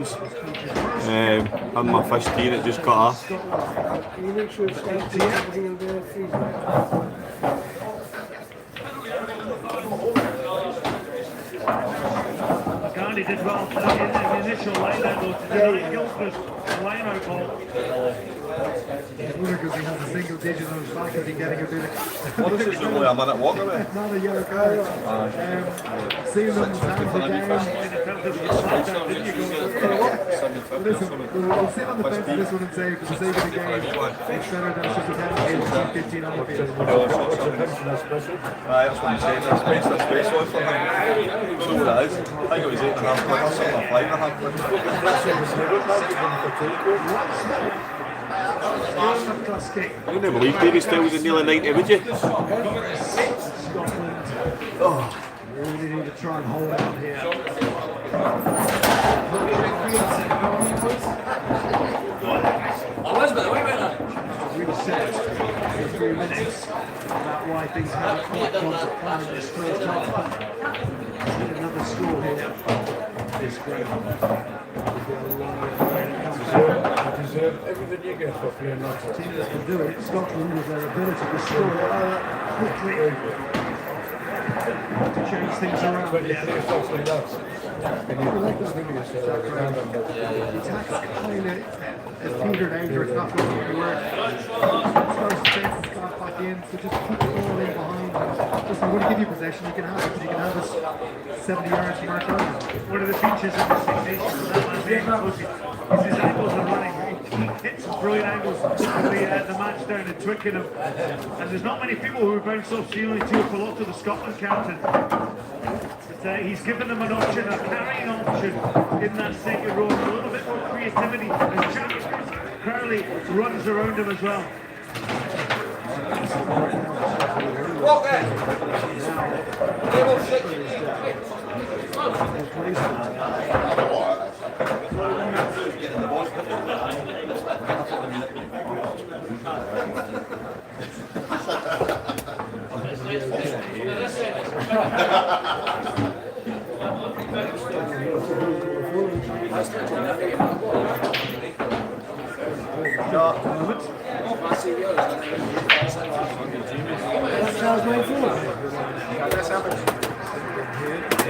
Had my fish tea and it just got off. Can you make sure it's empty, everything in the freezer? Gandhi did well in the initial line out though to deny Gilchrist a line out ball. Because he has a single digit on his back, getting a bit of... What is this only a minute walk away? Not a yellow card. Seeing them down the game. Listen, we'll sit on the fence for this one and say, for the sake of the game, it's better than it's just a 10 15 on the field. That's what I'm saying, that's space on for him. So that is. I think it was 8.5 quid or something, or 5.5 quid. You wouldn't believe Davy still was in nearly 90, would you? Oh. Really need to try and hold out here. Reset in a few minutes about why things haven't quite gone to plan in this first half. Another score here. This game. Deserve everything you get for playing that. The team that can do it, Scotland, with their ability to score quickly to change things around. When you play stuff like that, and you like this video, so The attack kind of has petered out, or it's not going anywhere. First defense has got back in, so just keep the ball in behind. Listen, I'm going to give you possession, you can have it, but you can have it 70 yards from our target. One of the features of this nation is that man being close is his angles are running. He hits some brilliant angles with the match down in Twickenham. And there's not many people who bounce off ceiling to a lot of the Scotland captain. But he's given them an option, a carrying option in that second row. A little bit more creativity as Jack Crowley runs around him as well.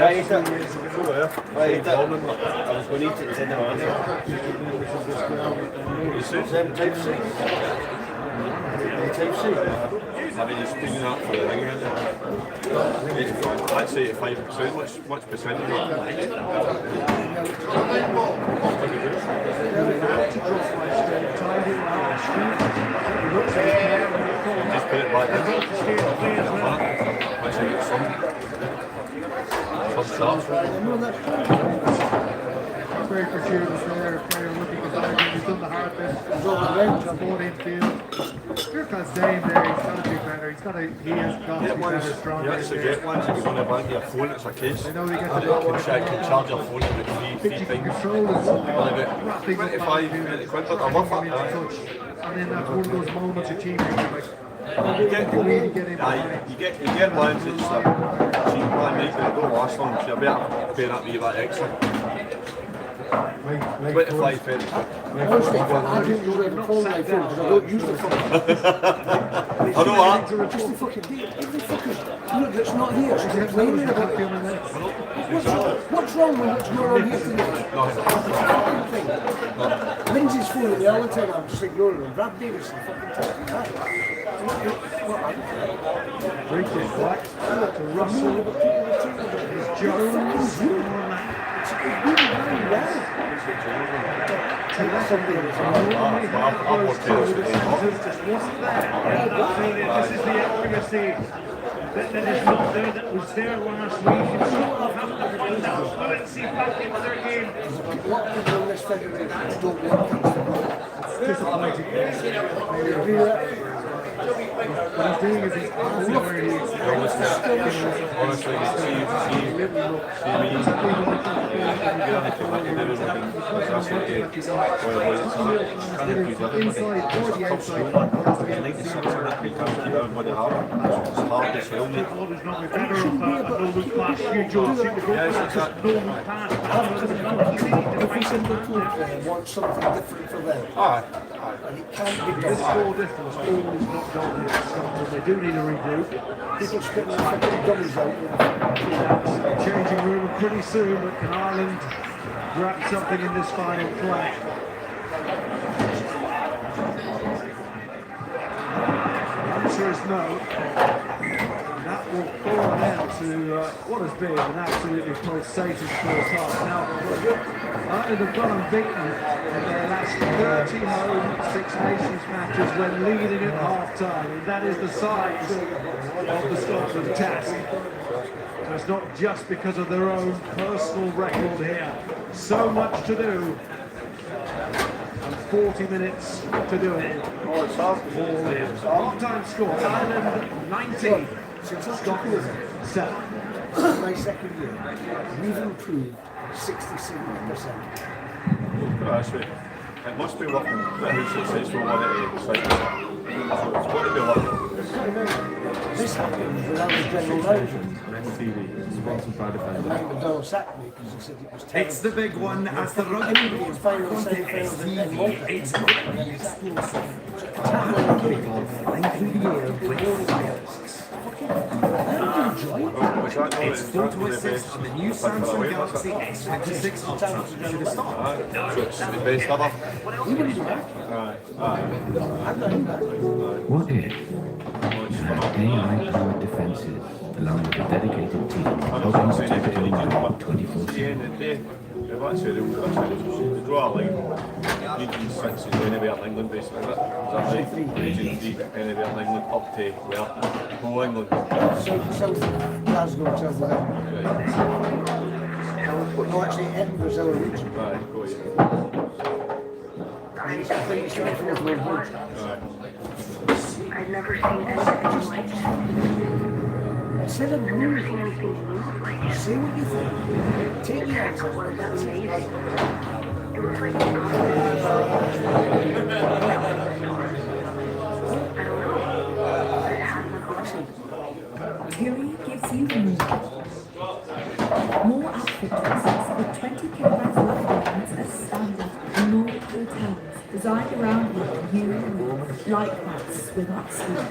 Yeah, I was going to eat it and send them on there. Type C. Type C. I mean, he's doing that for the ring, isn't it? That's 85%, much percentage. Just put it back in. Once I get some. First shot. Very fortuitous there, player looking at that, he's done the hard bit, he's over the range, ball infield. Faircast's Dane there, he's got to do better, he has got to be better, stronger. You actually get ones if you're going to bang your phone, it's a case. I know they get I the can charge your phone about three you can things. control it, wrapping up 25 minutes, quid, but I'm off touch. it. And then that's one of those moments your team really like, You get really get in ones that's cheap one night that don't last long, so you better pay that wee bit extra. 25 pence. honestly, I don't use it on my phone because I don't use the phone. I know what. Just the fucking deal. Every fucking look that's not here. She's complaining about it. What's wrong with what's going on here today? Lindsay's phoning me all the time. I'm just ignoring him. Brad Davis and fucking talking that. Breaking back to Russell, his Jones, It's really very well. This is the accuracy that is not there, that was there last week. And Scotland have to find that fluency back into their game. What people in this federation don't want things to go. disappointing. What he's doing is he's passing where he needs to go. Honestly, see me. Inside or the outside, it has to be at the center. Football is normally better off a no-look pass. You, Joe, seem to go for that no-look pass. If we simply want something different for them, and it can't be This done. score difference always knocked on in Scotland. They do need a redo. People spitting fucking dummies out. Changing room pretty soon, but can Ireland grab something in this final play? The answer is no. That will fall down to what has been an absolutely pulsating first half. Now, Ireland have gone unbeaten in their last 30 home Six Nations matches when leading at half-time, and that is the size of the Scotland task. So it's not just because of their own personal record here. So much to do, and 40 minutes to do it. Half-time score, Ireland 90, Scotland 7. My second year, we've improved 67%. Actually, it must be working. Who's successful one at 8 sites. So it's got to be working. This happened when I was general manager. TV, sponsored by the And Mike McDonald sacked me because he said it was terrible. It's the big one as the rugby Anybody in final semi-finals and then Malta. It's explosive. Tackling people through the air with fireworks. It's photo assist on the new Samsung Galaxy S26 Ultra. Should have stopped. So it's the best ever. He wouldn't do that. I'm not in that. What if AI-powered defences, along with a dedicated team, helping protect your mind 24/7? If that's the rule, they draw a line. Region 6 is anywhere in England, basically. Is that right? Region 3, anywhere in England, up to where? Whole England. South Glasgow, South Wales. Right. No, actually, Edinburgh's our region. Right, got you. I think it's going to North Wales. Right. I've never seen anything like it. Instead of Never moving, seen anything like it. say what you think. Take the answer. It was amazing. It was like, I don't know. It had an emotion. Curie gives you more outfit choices with 20 kilograms worth of garments as standard in Nordic hotels, designed around you, like mats without sleep.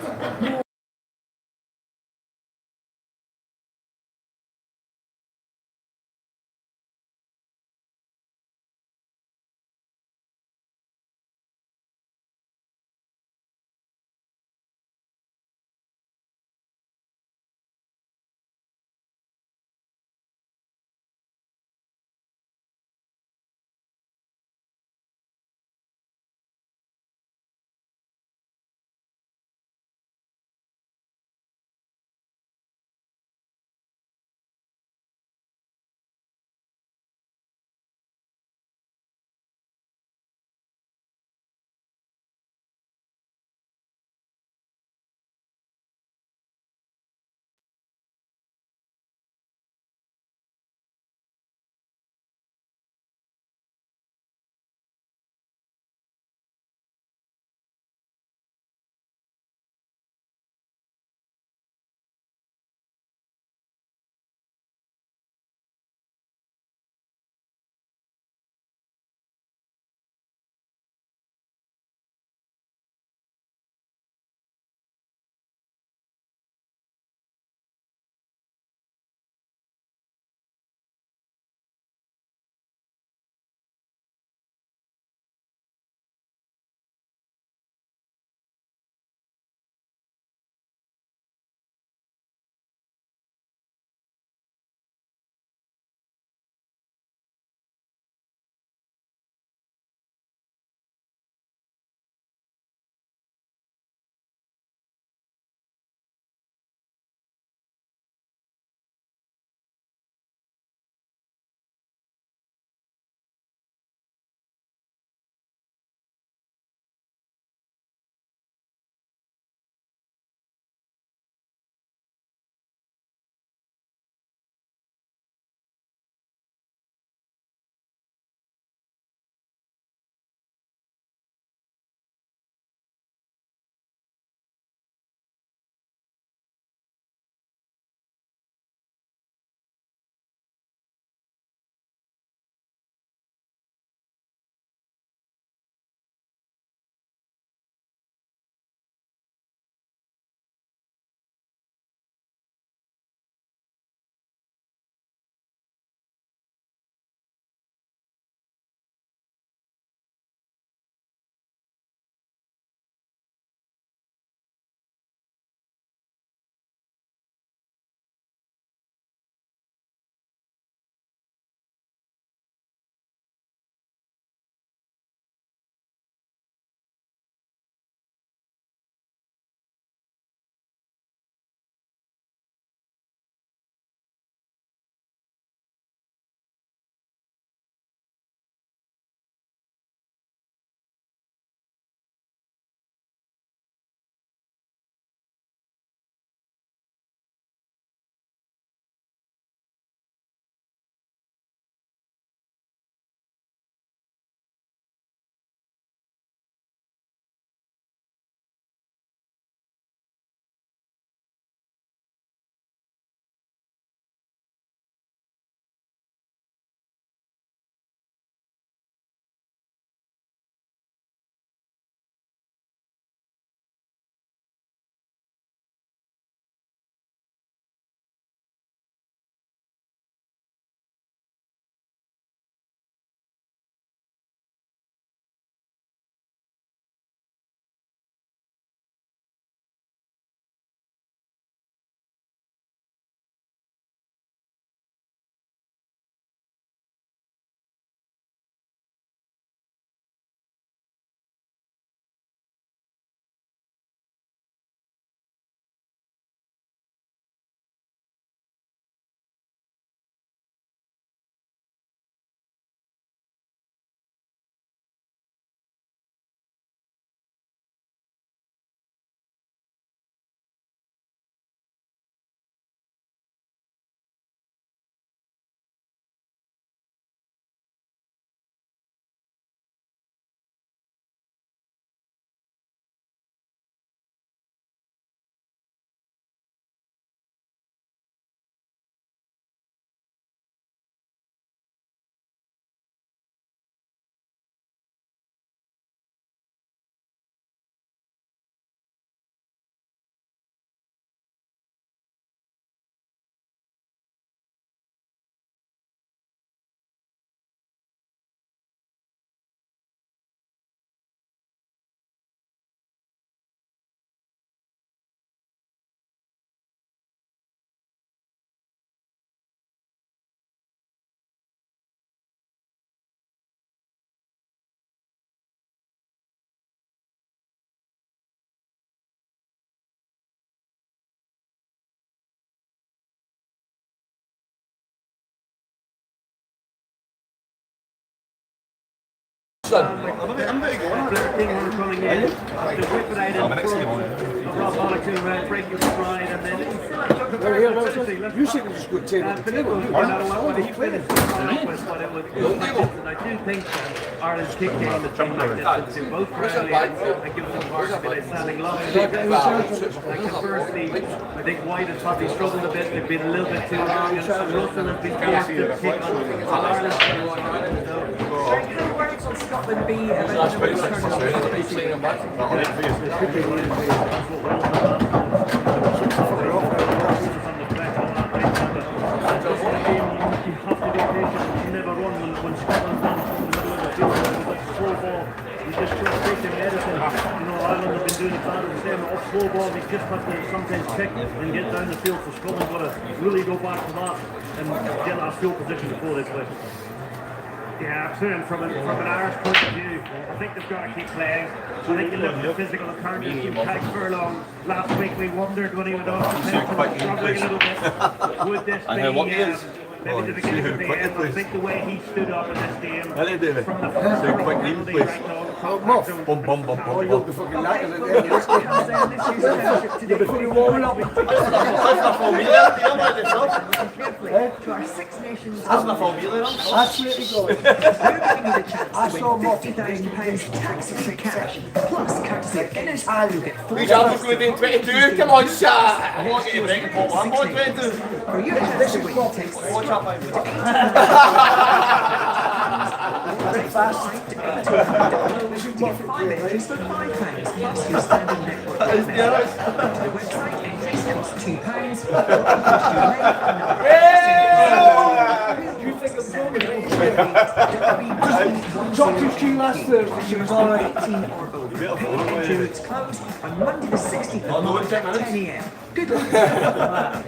I'm very good. Thing we're calling in. The whip it out in front. Rob Bollick to break your stride, and then You said it was a good table to table. I do think Ireland's kick game has been like this. Both Crowley and give them marks by standing long. Conversely, I think White has probably struggled a bit. They've been a little bit too long, and Russell has been forced to kick on Ireland. Will Scotland be eventually Never run when Scotland runs from the middle of the field. It was like slow ball. He's just frustrating Edison. You know, Ireland have been doing exactly the same. Off slow ball, he just has to sometimes pick and get down the field. So Scotland's got to really go back to that and get that field position before they play. Yeah, absolutely. From an Irish point of view, I think they've got to keep playing. I think you look at the physical occurrence of Tag Furlong. Last week we wondered when he went off the pitch, struggling a little bit. Would this be maybe the beginning of the end? I think the way he stood up in this game from the first penalty right now. Oh, you'll be fucking knackered at the end of this game. Before you warm up. to our Six Nations? Absolutely good. I saw £50,000 tax-free cash, plus courtesy of Guinness, you get 4 22, come on, Sha! I want you to break the pot. I'm on 22. for your chance to win. Takes £5 entries for £5 plus your standard network. The website entries cost £2. Dropped his key last Thursday, she was alright. It's closed on Monday the 16th of March at 10 AM. Good luck.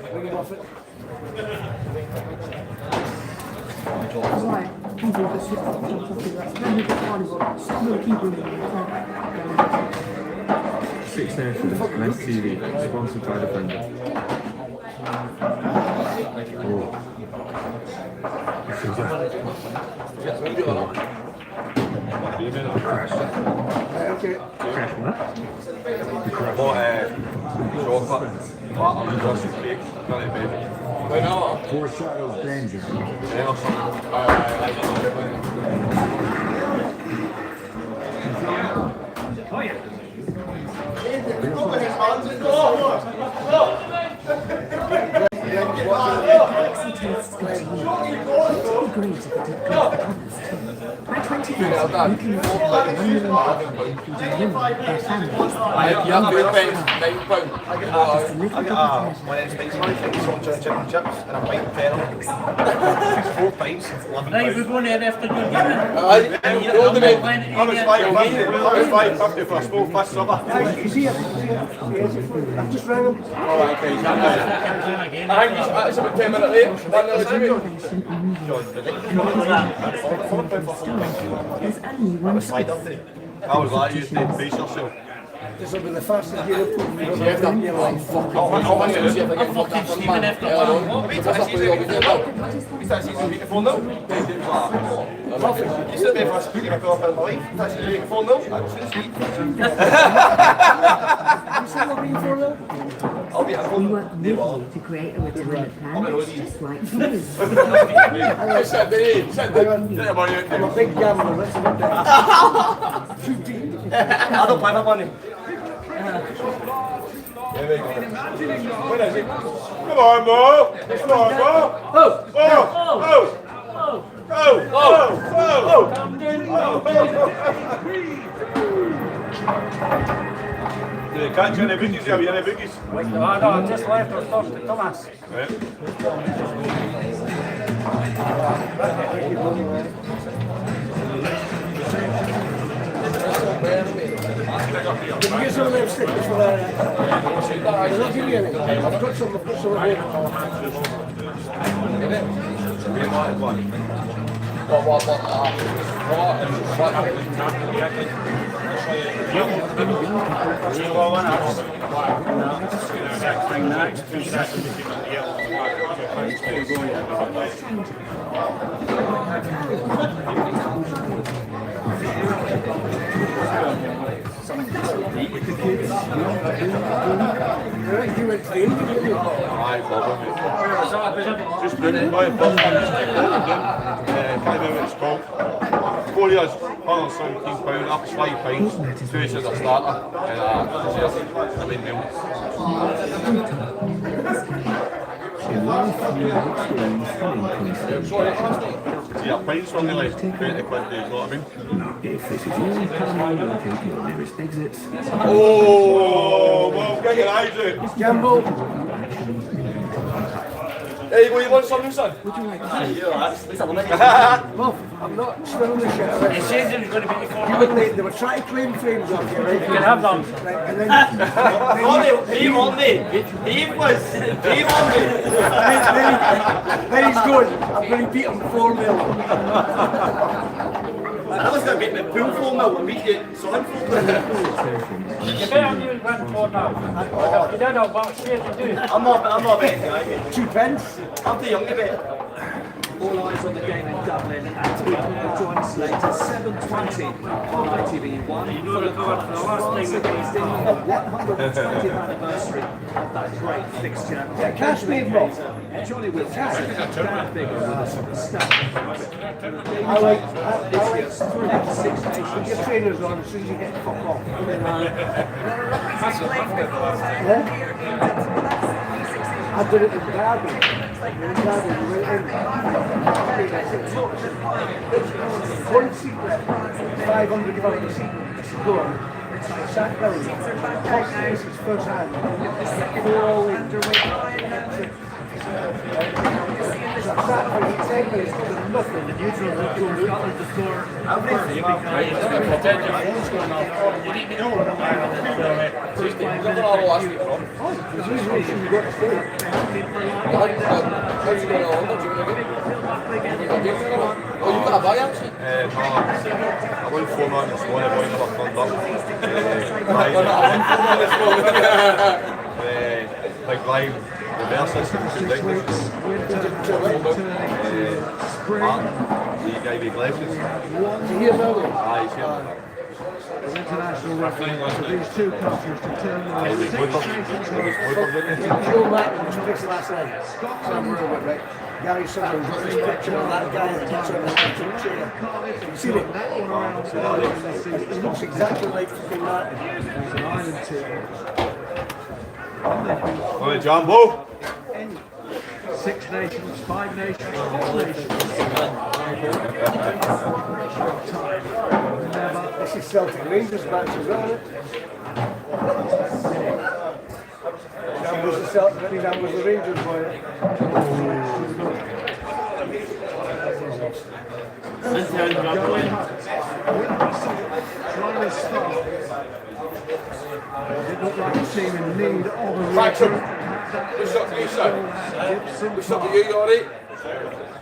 Six Nations, Lens TV, sponsored by Defender. Okay. Foreshadows danger. Oh yeah. Galaxy tastes good to you. It would be great if it did good for others too. By 2030, you can afford 1 million people, including women, their families, You have to be paying £9. just a little bit of When it's big money, it's some chicken and chips and a pint of petrol. 4 pints, 11 Right, we're going there after good dinner. I was 550 for a small fast supper. He's here. I just rang him. I think it's about 10 minutes late. 1 hour Jimmy. There's only one choice. I was like, you did face yourself. This will be the fastest you'll put me on I'll hang it and see if I can fuck that from man. That's what we're going to do. He's actually using the phone now. You sit there for a speaking about my life. He's actually using the phone now. I'll be at We home. work with you to create a retirement plan that's just right for you. I'm a big gambler, let's not that. I don't play for money. Come on, Mo! Come on, Mo! Oh! Oh! Oh! Oh! Yeah, can't you any biggies? Have you any biggies? No, I just left or talked to Thomas. Can you get some of them stickers for that? I'll not give you any. I've got some here. You went to the Indian, didn't you? Aye, bother me. Just brilliant, boy. First time it's can't remember what it's called. 4 years, £117, up to £5, 2 as a starter, and the main meal. Yeah, pints only like 20 quid, you know what I mean? If this is your Paramount locate your nearest exits. Oh, well, get your eyes out. Gamble. There you go, you want something, son? Would you like to see? Well, I'm not smelling the shit. It says it's going to be They were trying to claim frames off you, right? You can have them. Right, and then... He won me. Then he's going, I'm going to beat him 4-0. I was going to beat the pool 4-0 and beat you solid 4-0. You better do it one for now. If you don't know what shit to do. I'm not betting, guy. 2 pence. I'm too young to bet. All eyes on the game in Dublin and to join us later, 7:20 on ITV1 for the France against England, the 120th anniversary of that great fixture. Yeah, cash me, bro. Johnny Wilson, Dan Bigger with us on the stand. I like This year's three Six Nations. your trainers on as soon as you get the fuck off. I did it in Derby. One secret, 500 pounds. Go on. Sat down. This is first hand. 4 all in. Nothing. The neutral have got to score first Oh, you got a buy actually? No, I won 4 man this morning, boy, never turned up. Like live reverse system, ridiculous. Martin, the guy with glasses. Aye, he's here. International reference for these two countries to turn the Six Nations Joe Martin, which we fixed last night. Right. Gary Sutherland got this picture of that guy in the picture of the chair. Seen it? It looks exactly like fucking Martin. On the Jambo. 6 nations, 5 nations, 4 nations. This is Celtic Rangers match as well, isn't it? That was the Celtic, that was the Rangers boy. Trying to stop. It looked like a team in need of a Faction. recruit. What's up to you, son? Gibson What's up to you, you alright?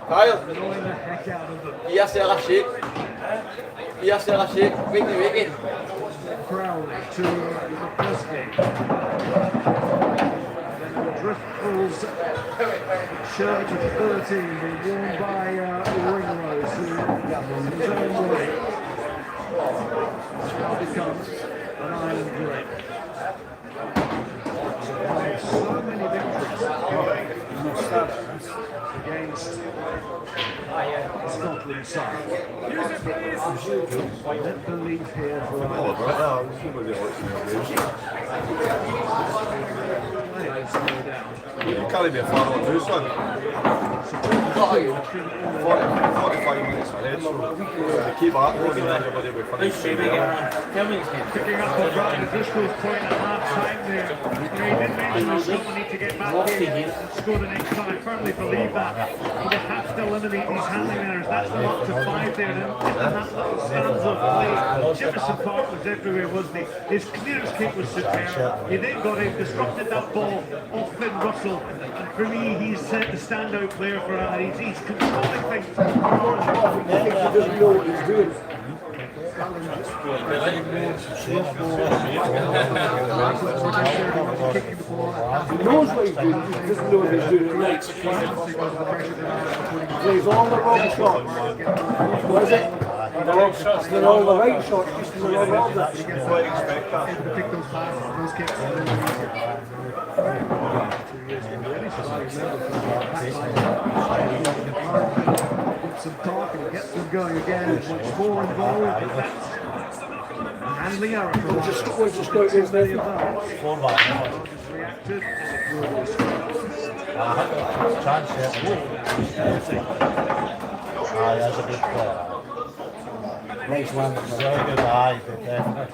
Kyle? blowing the heck out of them. Yes, I shake. Yes, I shake. Wait. Crowley to McCluskey. Then the Driftfuls shirt of 13 being worn by Ringrose, who in his own way now becomes an Ireland great. So many victories against Scotland side. Let believe here for You can't be a fan of two, son. 45 minutes ahead, so they keep that going and everybody will finish. Picking up the right at Driscoll's point at half time there. He did mention Scotland need to get back in and score the next time. I firmly believe that. But they have to eliminate these handling errors. That's them up to 5 there. And that little stanza of play. Jefferson Park was everywhere, wasn't he? His clearance kick was superb. He then got in, disrupted that ball off Finn Russell. And for me, he's the standout player for Ireland. He's controlling things. I think he doesn't know what he's doing. He knows what he's doing, he doesn't know what he's doing. Right. Plays all the wrong shots. What is it? They're all the right shots, just as they're all the He gets able to pick those passes, those kicks a little easier. 2 years ago, really, so I remember from that some talk and gets them going again, much more involved. Handling error for We'll just go against them. reacted. Chance, that's a good player. Nice one. Very good eye, definitely.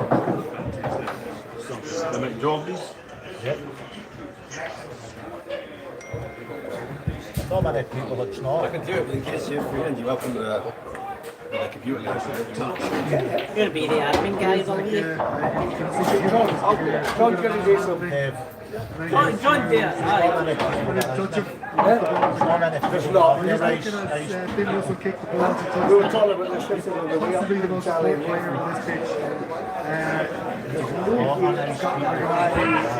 The McJoblies. Yep. Not many people that snore. I can do it with the kids here for you, and you're welcome to the computer lab. You're going to be the admin guy, aren't you? John's going to do something. John there, aye. There's not. Tim Russell kicked the ball to We were talking about this yesterday. possibly the most important player on this pitch. There's no guy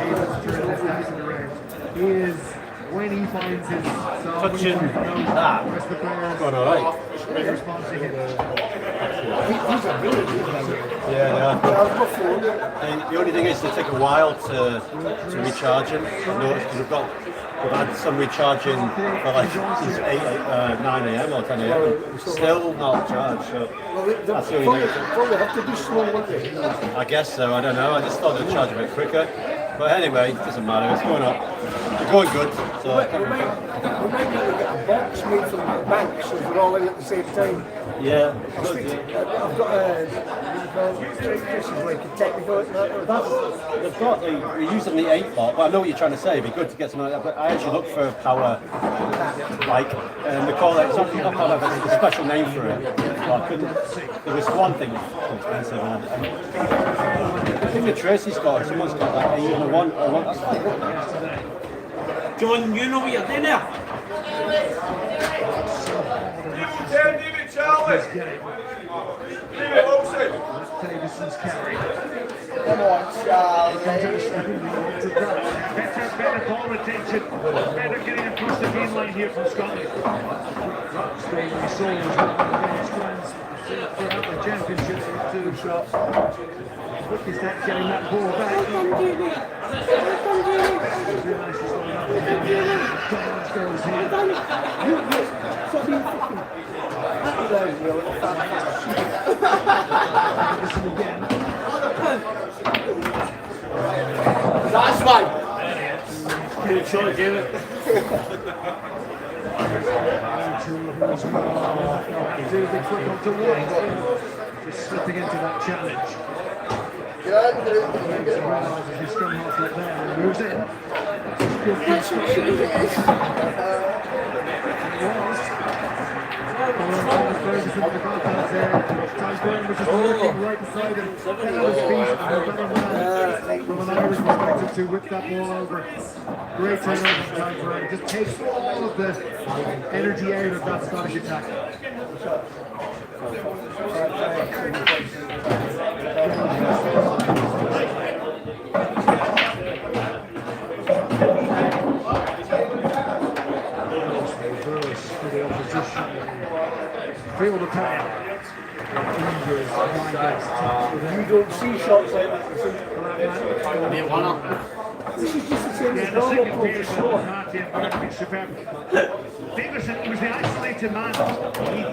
able to turn this action around. He is, when he finds his zone, when he finds the rest of the players Going all right. respond to him. The only thing is to take a while to recharge him. I've noticed 'cause we've had some recharging for like since 9 a.m. or 10 a.m. and still not charged. So that's the only thing. Probably have to be slow, won't they? I guess so. I don't know. I just thought they'd charge a bit quicker. But anyway, it doesn't matter. It's going up. It's going good. So We might need to get a box made from the banks so we're all in at the same time. yeah. I've got this is like a technical. They've got they use them the 8-bot, but I know what you're trying to say. It'd be good to get something like that. But I actually look for a power, like they call it something. I can't have a special name for it. But I couldn't. There was one thing expensive, and I think the Tracy's got. Someone's got that 8 and a 1. That's fine. John, you know what you're doing there? Leave it, Charlie. Leave it, Wilson. Davison's carry. Come on, Charlie. Better ball retention. Better getting across the game line here from Scotland. Staying with his soul as one of the best runs throughout the championship. 2 shots. Quickest at getting that ball back. That's fine. Good shot, David. Just slipping into that challenge. Good. His scrum half like that and moves in. Ferguson with the contact there. Ty Burton was just working right beside him. Down his feet and a better man from an Irish perspective to whip that ball over. Great turnover from Ty Burton. Just takes all of the energy out of that Scottish attack. For the opposition. Field attack. You don't see shots like that. This is just the same as normal pro score. Davison, he was the isolated man.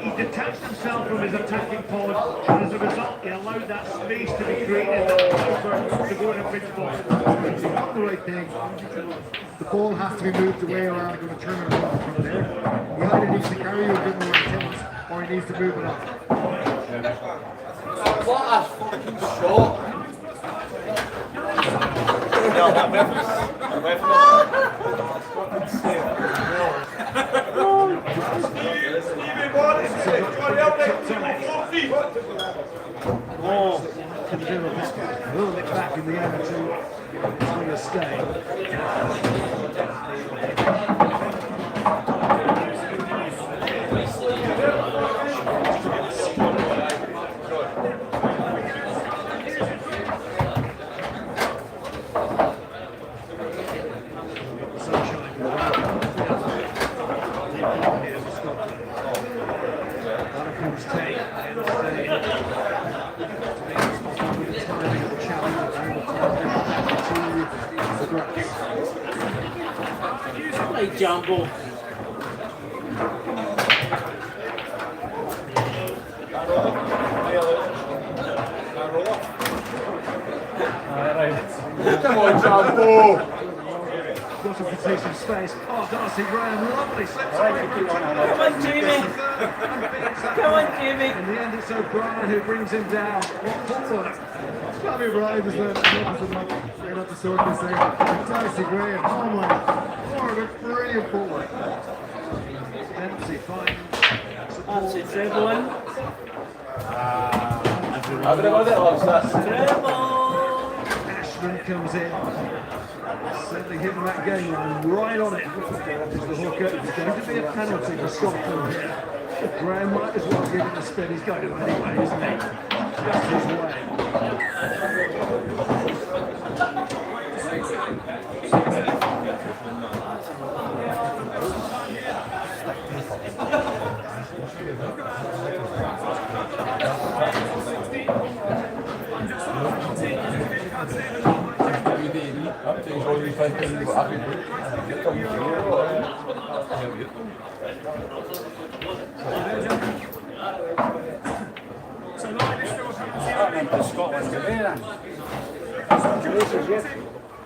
He detached himself from his attacking pod, and as a result, he allowed that space to be created to go in a pitch ball. He's got the right thing. The ball has to be moved away or I'm going to turn it around from there. He either needs to carry a bit more intense or he needs to move it up. What a fucking shot. A little bit back in the end to stay. Hey, Jumbo. Come on, Jumbo! Got some position space. Oh, Darcy Graham, lovely slips away. Come on, Jimmy. Come on, Jimmy. In the end, it's O'Brien who brings him down. What footwork. Tommy O'Brien was there. Straight up the circle saying, Darcy Graham, oh my, what a brilliant footwork. Dempsey finds That's it, everyone. Ashman comes in. Certainly hitting that game line right on it. Is the hooker. It's going to be a penalty for Scotland here. Graham might as well give it the spin. He's going to anyway, isn't he? Just his way.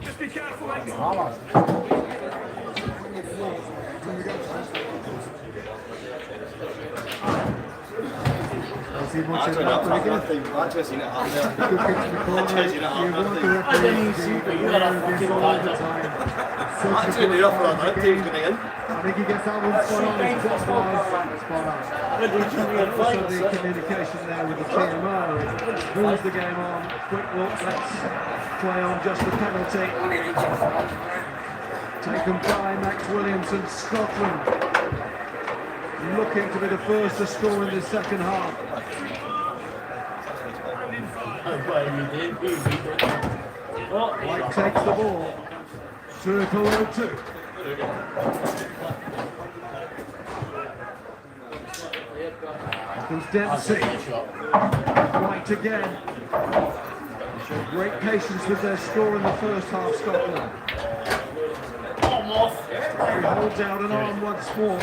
Just be careful. See much of that again. Good kick to the corner. You want the referee to be aware of this all the time. Such a good game. I think he gets that one spot on. He's spot on. Also the communication there with the TMO. Moves the game on. Quick look. Let's play on just the penalty. Taken by Max Williamson, Scotland. Looking to be the first to score in the second half. White takes the ball. 2-2. Comes Dempsey. White again. Great patience with their score in the first half, Scotland. He holds out an arm once more.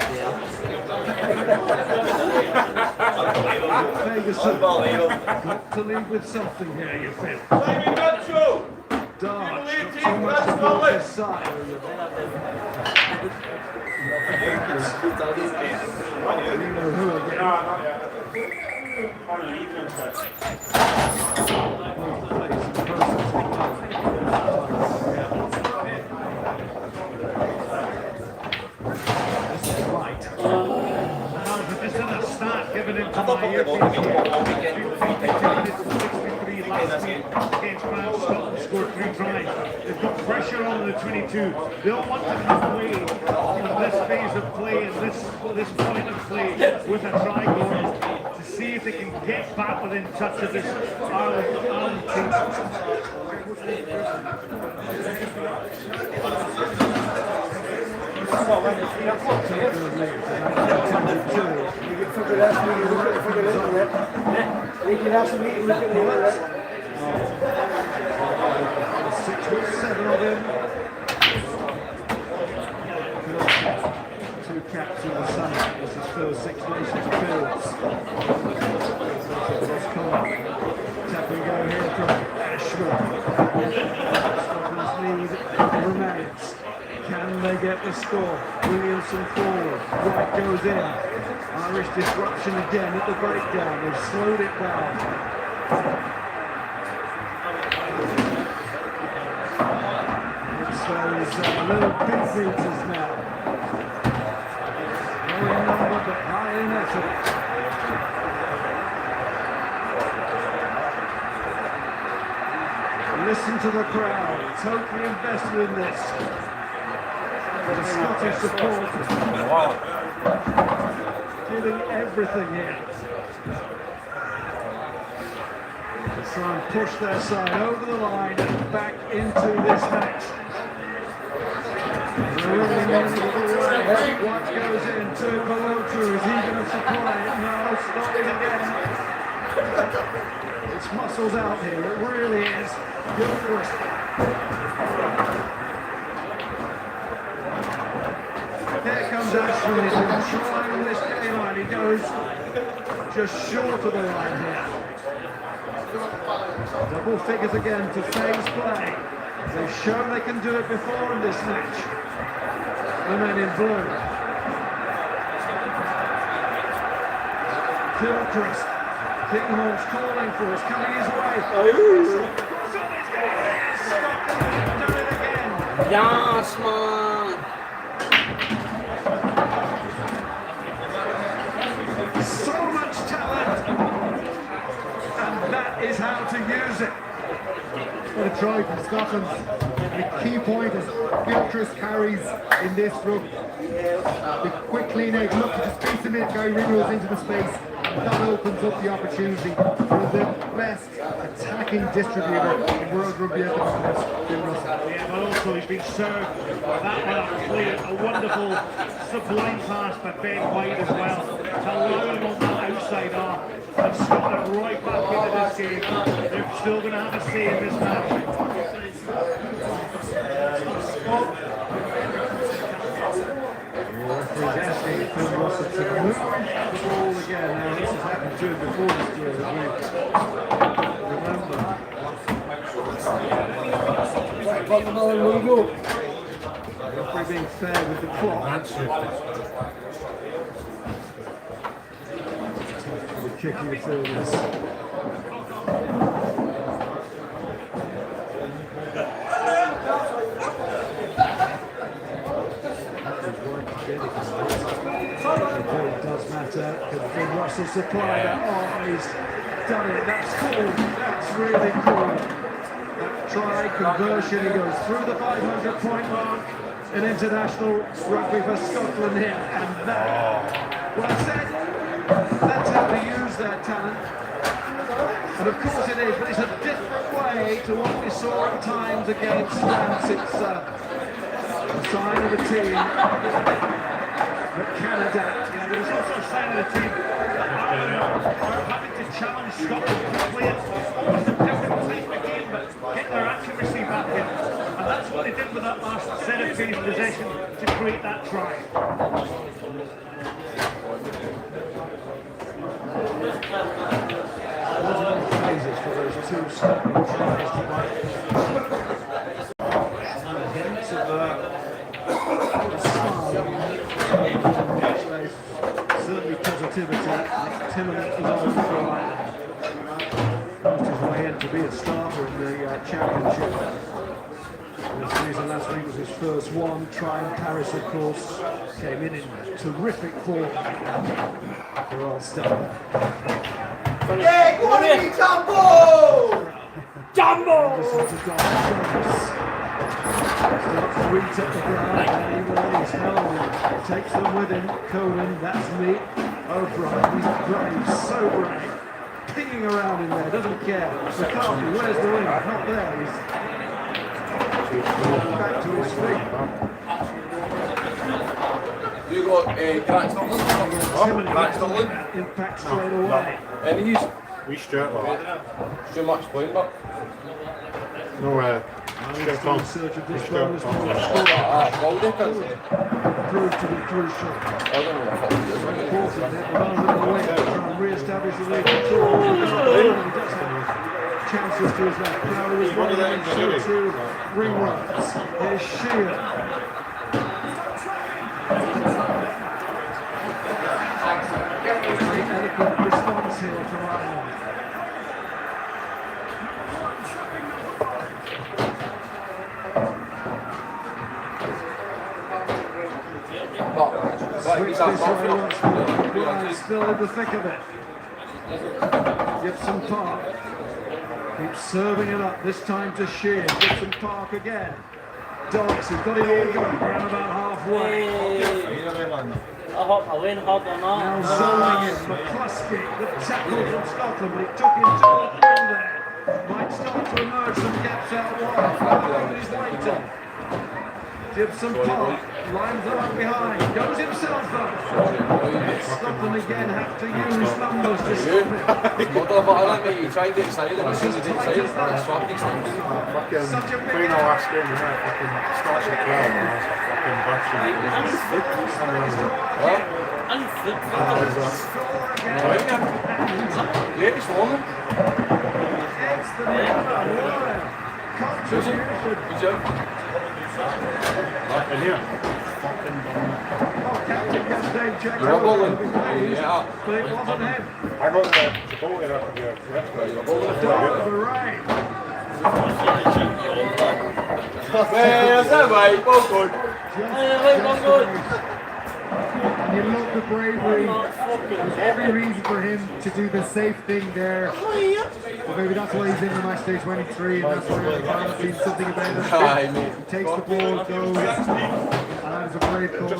Ferguson got to lead with something here, you feel. Darch, not too much to go on his side. You know who Just at the start, giving him to my earpiece here. 63 last week against France. Scotland scored 3 tries. They've got pressure on the 22. They'll want to come away from this phase of play and this point of play with a try goal to see if they can get back within touch of this Ireland team. Seven of him. 2 caps in the sun. This is first Six Nations appearance. Tap and go here from Ashman. Scotland's lead remains. Can they get the score? Williamson forward. White goes in. Irish disruption again at the breakdown. They've slowed it down. Those little big beaters now. Low in number but high in effort. Listen to the crowd, totally invested in this. The Scottish support giving everything here. Let's try and push their side over the line and back into this match. What goes into Balotu? Is he going to supply it? No, stopping again. It's muscles out here, it really is. Good for it. Gibson is trying this game on. He goes just short of the line here. Double figures again to phase play. They've shown they can do it before in this match. The men in blue. Gilchrist. Kinghorn's calling for us, coming his way. Scotland done it again. Yes, man. So much talent, and that is how to use it. What a try from Scotland. The key point is Gilchrist carries in this group. The quick clean out, look, just beats him in, Gary Ringrose into the space. That opens up the opportunity for the best attacking distributor in World Rugby at the moment, Bill Russell. Yeah, but also he's been served that one up clear. A wonderful sublime pass by Ben White as well. Allowing him on that outside arm. And Scotland right back into this game. They're still going to have a say in this match. Referee's asking Phil Russell to move the ball again. Now this has happened to him before this year, as we remember. Referee being fair with the clock. The kicking the fielders. It does matter. Can Finn Russell supply that? Oh, he's done it. That's cool. That's really cool. That try conversion. He goes through the 500-point mark in international rugby for Scotland here, and that. Well, I said that's how to use their talent. And of course it is, but it's a different way to what we saw at times against France. It's a sign of a team that can adapt. Yeah, but it's also a sign of the team are having to challenge Scotland to play almost a different type of game, but get their accuracy back in. And that's what they did with that last set of field possession to create that try. Phases for those two Scotland tries hints of certainly positivity. Timonet is on for a while. Pushed his way in to be a starter in the championship. This season last week was his first one. Tryon Paris, of course, came in terrific form for Ulster. Yeah, go on in, Jumbo! Jumbo! Starts to reach up the ground, and he lays held. Takes them with him. Conan, that's me. O'Brien, he's brave, so brave. Pinging around in there, doesn't care. McCarthy, where's the winger? Not there. He's back to his feet. You got Grant Scotland? Grant Scotland? Impact straight away. And he's We straight like too much playing, but no He's still in search of this bonus point. Proved to be crucial. Important that rather than wait to try and re-establish the lead control. He does have chances to his left. Crowder is one of them and so too Ringrose. Here's Shear. Very eloquent response here from Ireland. Switch this way once more. Still in the thick of it. Gibson Park keeps serving it up, this time to Shear. Gibson Park again. Dogs, he's got it all going around about halfway. I hope I win, hope or not. Now zoning in, McCluskey, the tackle from Scotland, but it took him too long there. Might start to emerge some gaps out wide. Nobody's waiting. Gibson Park. Lines them up behind. Goes himself up. Scotland again have to use numbers to stop it. You try and get excited and as soon as you get excited, it's swap extended. Such a big Playing our last game, you know, fucking starts at 12 and I was fucking Great, it's warm. It's the contribution. Good job. in here. You're not bowling. Yeah. But it wasn't him. I got the ball in after you. That's that way, both good. And you love the bravery. There's every reason for him to do the safe thing there. But maybe that's why he's in the match day 23 and that's why you're seen something about him. He takes the ball, goes, and that is a brave goal to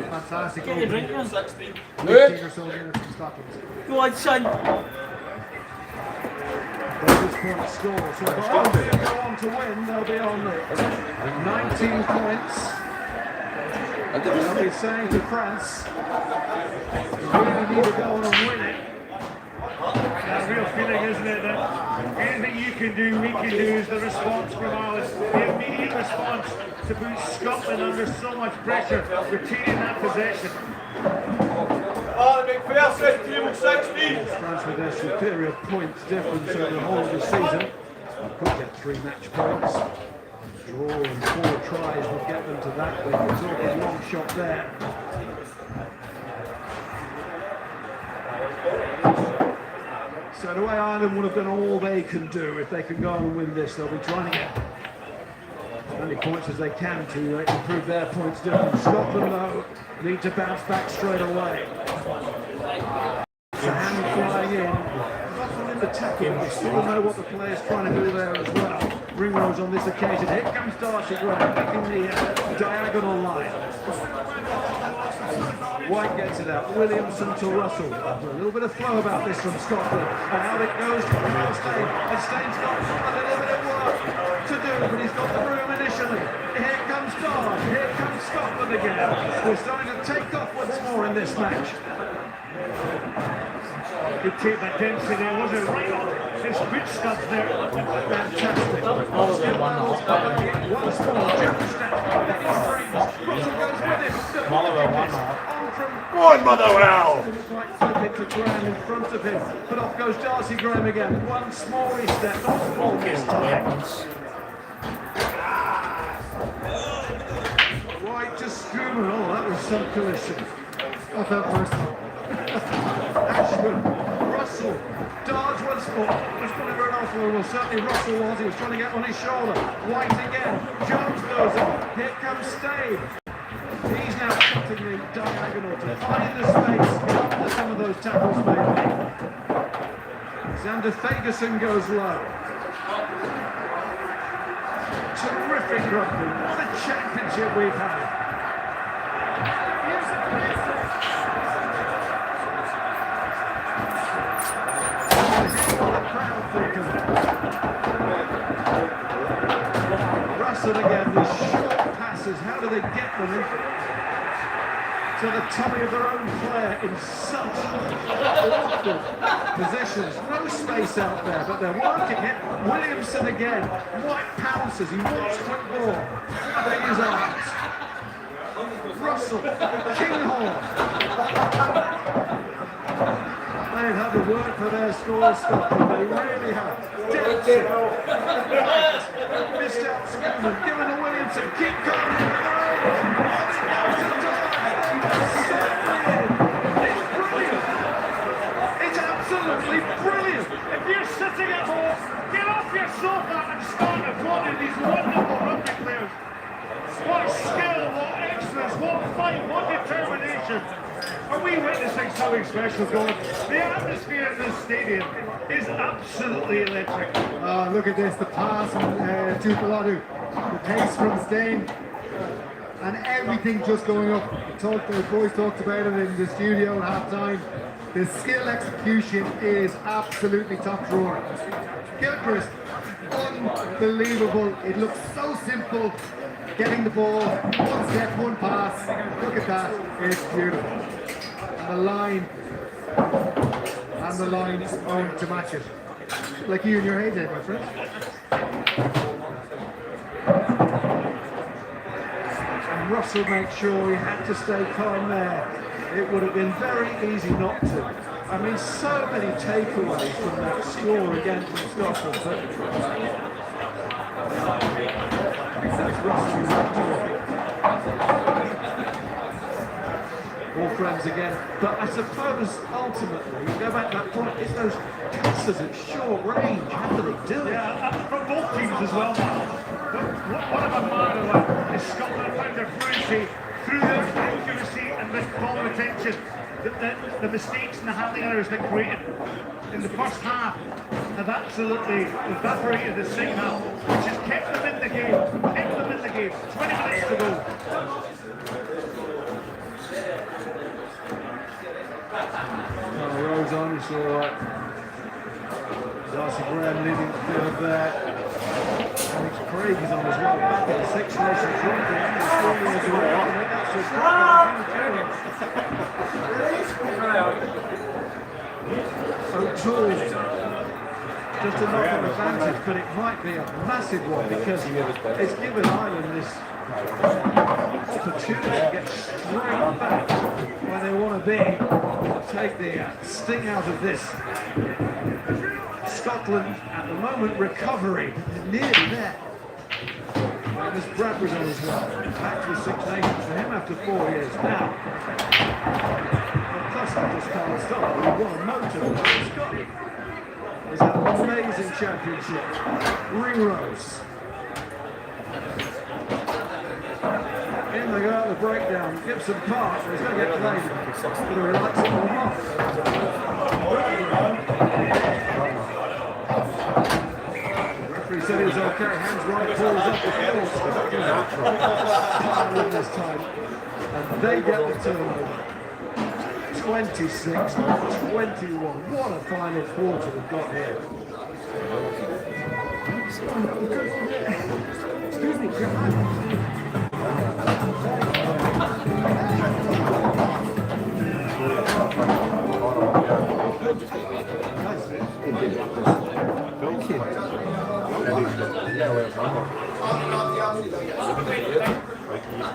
fantastic opening. 15 or so minutes from Scotland. Go on, son. This point score. So if Ireland go on to win, they'll be on 19 points. They'll be saying to France, you really need to go on and win it. That real feeling, isn't it, that anything you can do, we can do, is the response from Ireland. The immediate response to put Scotland under so much pressure, retaining that possession. Oh, the McPherson, table 16. France with their superior points difference over the whole of the season. Could get 3 match points. Draw and 4 tries would get them to that, but it's all a long shot there. So the way Ireland would have done all they can do, if they can go and win this, they'll be trying to get as many points as they can to improve their points difference. Scotland, though, need to bounce back straight away. It's a hand flying in. Nothing in the tackle, but still know what the player's trying to do there as well. Ringrose on this occasion. Here comes Darcy Graham, making the diagonal line. White gets it out. Williamson to Russell. A little bit of flow about this from Scotland. And out it goes to Stein. And Stein's got a little bit of work to do, but he's got the room initially. Here comes Dard. Here comes Scotland again. We're starting to take off once more in this match. Good take that density there, was it? Right on his foot stuff there. Fantastic. Once more, Jefferson. Russell goes with him. Go on, Motherwell! Right flip it to Graham in front of him. But off goes Darcy Graham again. Once more he stepped off the ball this time. Right to Schumann. Oh, that was some collision. I felt personal. Ashman, Russell, Darge once more. Was going to go an awful, well, certainly Russell was. He was trying to get on his shoulder. White again. Jones goes on. Here comes Stave. He's now cutting the diagonal to find the space after some of those tackles made. Xander Fagerson goes low. Terrific rugby. What a championship we've had. Russell again, these short passes, how do they get them to the tummy of their own player in such awkward positions? No space out there, but they're working it. Williamson again, White pounces, he wants quick ball, flapping his arms. Russell, Kinghorn. They've had to work for their scores, Scotland. They really have. Dempsey. Missed out Schumann. Given to Williamson. Keep going. It's brilliant. It's absolutely brilliant. If you're sitting at home, get off your sofa and start applauding these wonderful rugby players. What skill, what excellence, what fight, what determination. Are we witnessing something special going? The atmosphere in this stadium is absolutely electric. Look at this, the pass from Tupoladu, the pace from Stein. and everything just going up. The boys talked about it in the studio at half time. The skill execution is absolutely top drawer. Gilchrist, unbelievable. It looks so simple. Getting the ball, one step, one pass. Look at that. It's beautiful. And the line's on to match it. Like you in your heyday, my friend. And Russell made sure he had to stay calm there. It would have been very easy not to. I mean, so many takeaways from that score again from Scotland. That's Russell who's up talking. All friends again. But I suppose ultimately, you go back to that point, it's those passes at short range. How do they do it? Yeah, from both teams as well. What about Marlowe? Is Scotland found their fluency through their accuracy and the ball retention? The mistakes and the handling errors they created in the first half have absolutely evaporated the second half, which has kept them in the game. 20 minutes to go. Rose on, you saw Darcy Graham leading the field there. Alex Craig is on as well. Back at the Six Nations rugby. O'Toole, just a knock-on advantage, but it might be a massive one because it's given Ireland this opportunity to get straight back where they want to be, take the sting out of this. Scotland at the moment recovery, nearly there. Magnus Bradbury's on as well, back to the Six Nations for him after 4 years now. Augusta just can't stop, we want to motor Scotland. It's an amazing championship. Ringrose. In they go at the breakdown. Gibson Park, he's going to get played. Going to relax it all off. The referee said he was okay. Hands right, balls up the field. This time. And they get the turnover. 26-21. What a final quarter we've got here. Excuse me,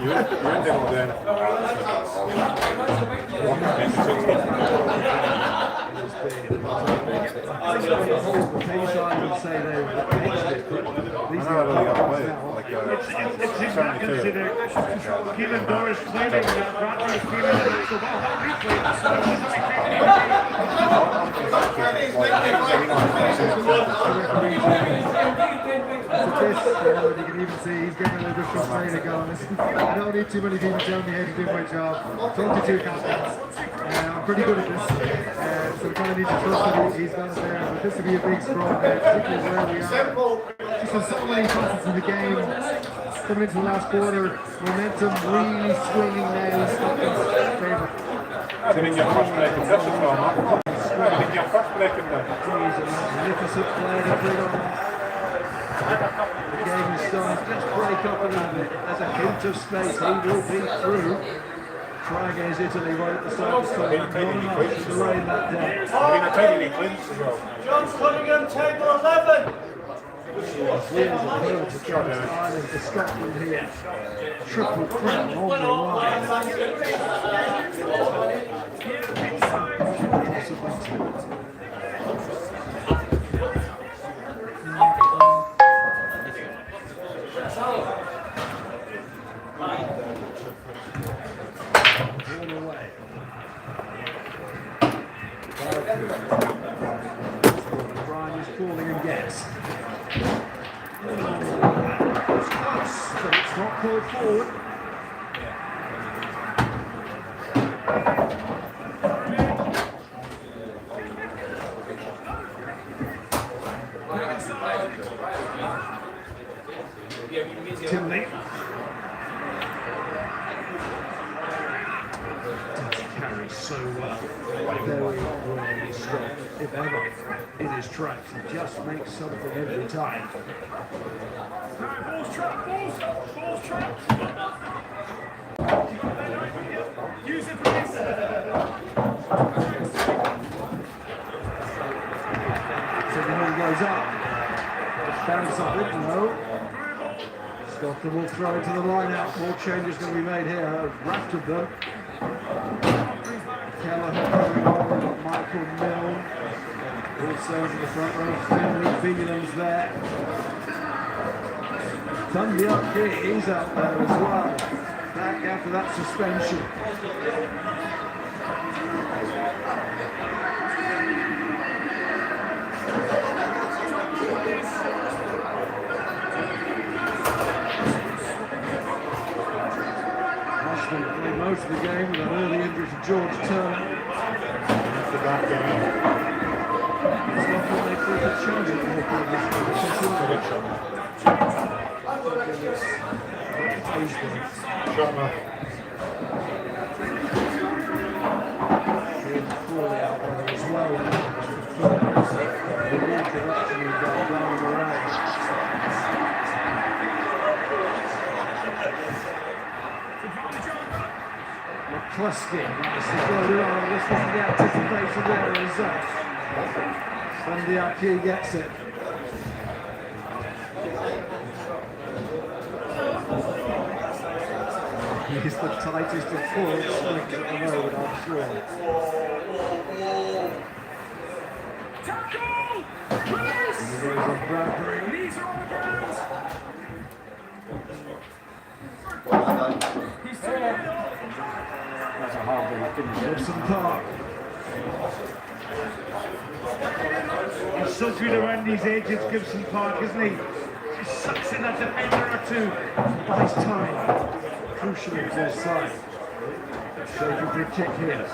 You're in there then. It's exactly Keelan Doris claiming that Bradley is feeling the natural ball. How you can even see he's getting a little bit frustrated going. I don't need too many people telling me how to do my job. 22 captains. I'm pretty good at this. So we kind of need to trust that he's got it there. But this will be a big scrum, particularly where we are. Just there's so many facets in the game. Coming into the last quarter, momentum really swinging now in Scotland's favour. I think your first break in this is going on. I think your first break in there. He's a magnificent play to bring on. The game is starting to just break up a little bit. There's a hint of space. He will be through. Try against Italy right at the start of the tournament. Not enough to rain that day. John Cunningham, table 11. Here's a hurt against Ireland to Scotland here. Triple crown on the line. All away. Brian is calling and gets. It's close, but it's not called forward. Timley. very strong, if ever, in his tracks. He just makes something every time. Balls trap, balls trap. Use it for this. So the ball goes up. Bounce off it, no. Scotland will throw it to the line out. More changes going to be made here. A raft of them. Kelleher coming on. We've got Michael Milne. Also in the front row. Finley Beelan's there. Tundiaki, he's out there as well. Back after that suspension. Played most of the game with an early injury to George Turner. After that game, it's not what they thought it changed it more Crawley out there as well. The reintroduction of Brian Moran. McCluskey, this is the anticipation there as Tundiaki gets it. He's the tightest of forward swings at the moment, I'm sure. And he goes on Bradbury. Knees are on the ground. He's too late. That's a hard one, I didn't get Gibson Park. He's so good around these edges, Gibson Park, isn't he? He sucks in a defender or two. Buys time. Crucially to his side. Shaking for a kick here.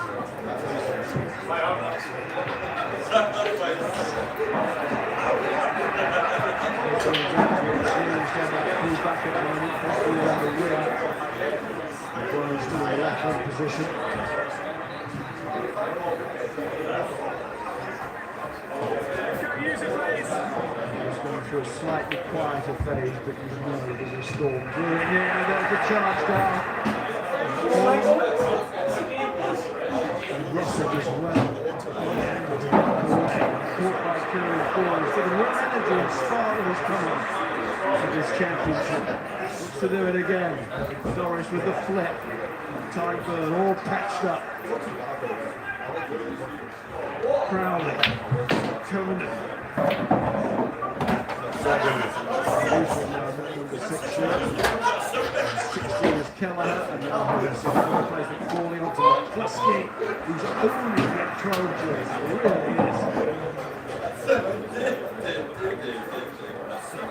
Back at the moment, possibly on the wing. Brian's still in the left hand position. He's going through a slightly quieter phase, but you know there's a storm brewing here, and there's the charge down. And Russell as well. Caught by Kieran Ford. He's got a lot of energy and spark that is coming to this championship. Looks to do it again. Norris with the flip. Tyburn all patched up. Crowley. Conan. Number 6 shirt. 16 is Kelleher, and now there's a place that's falling onto McCluskey, who's owning that Trojans. It really is.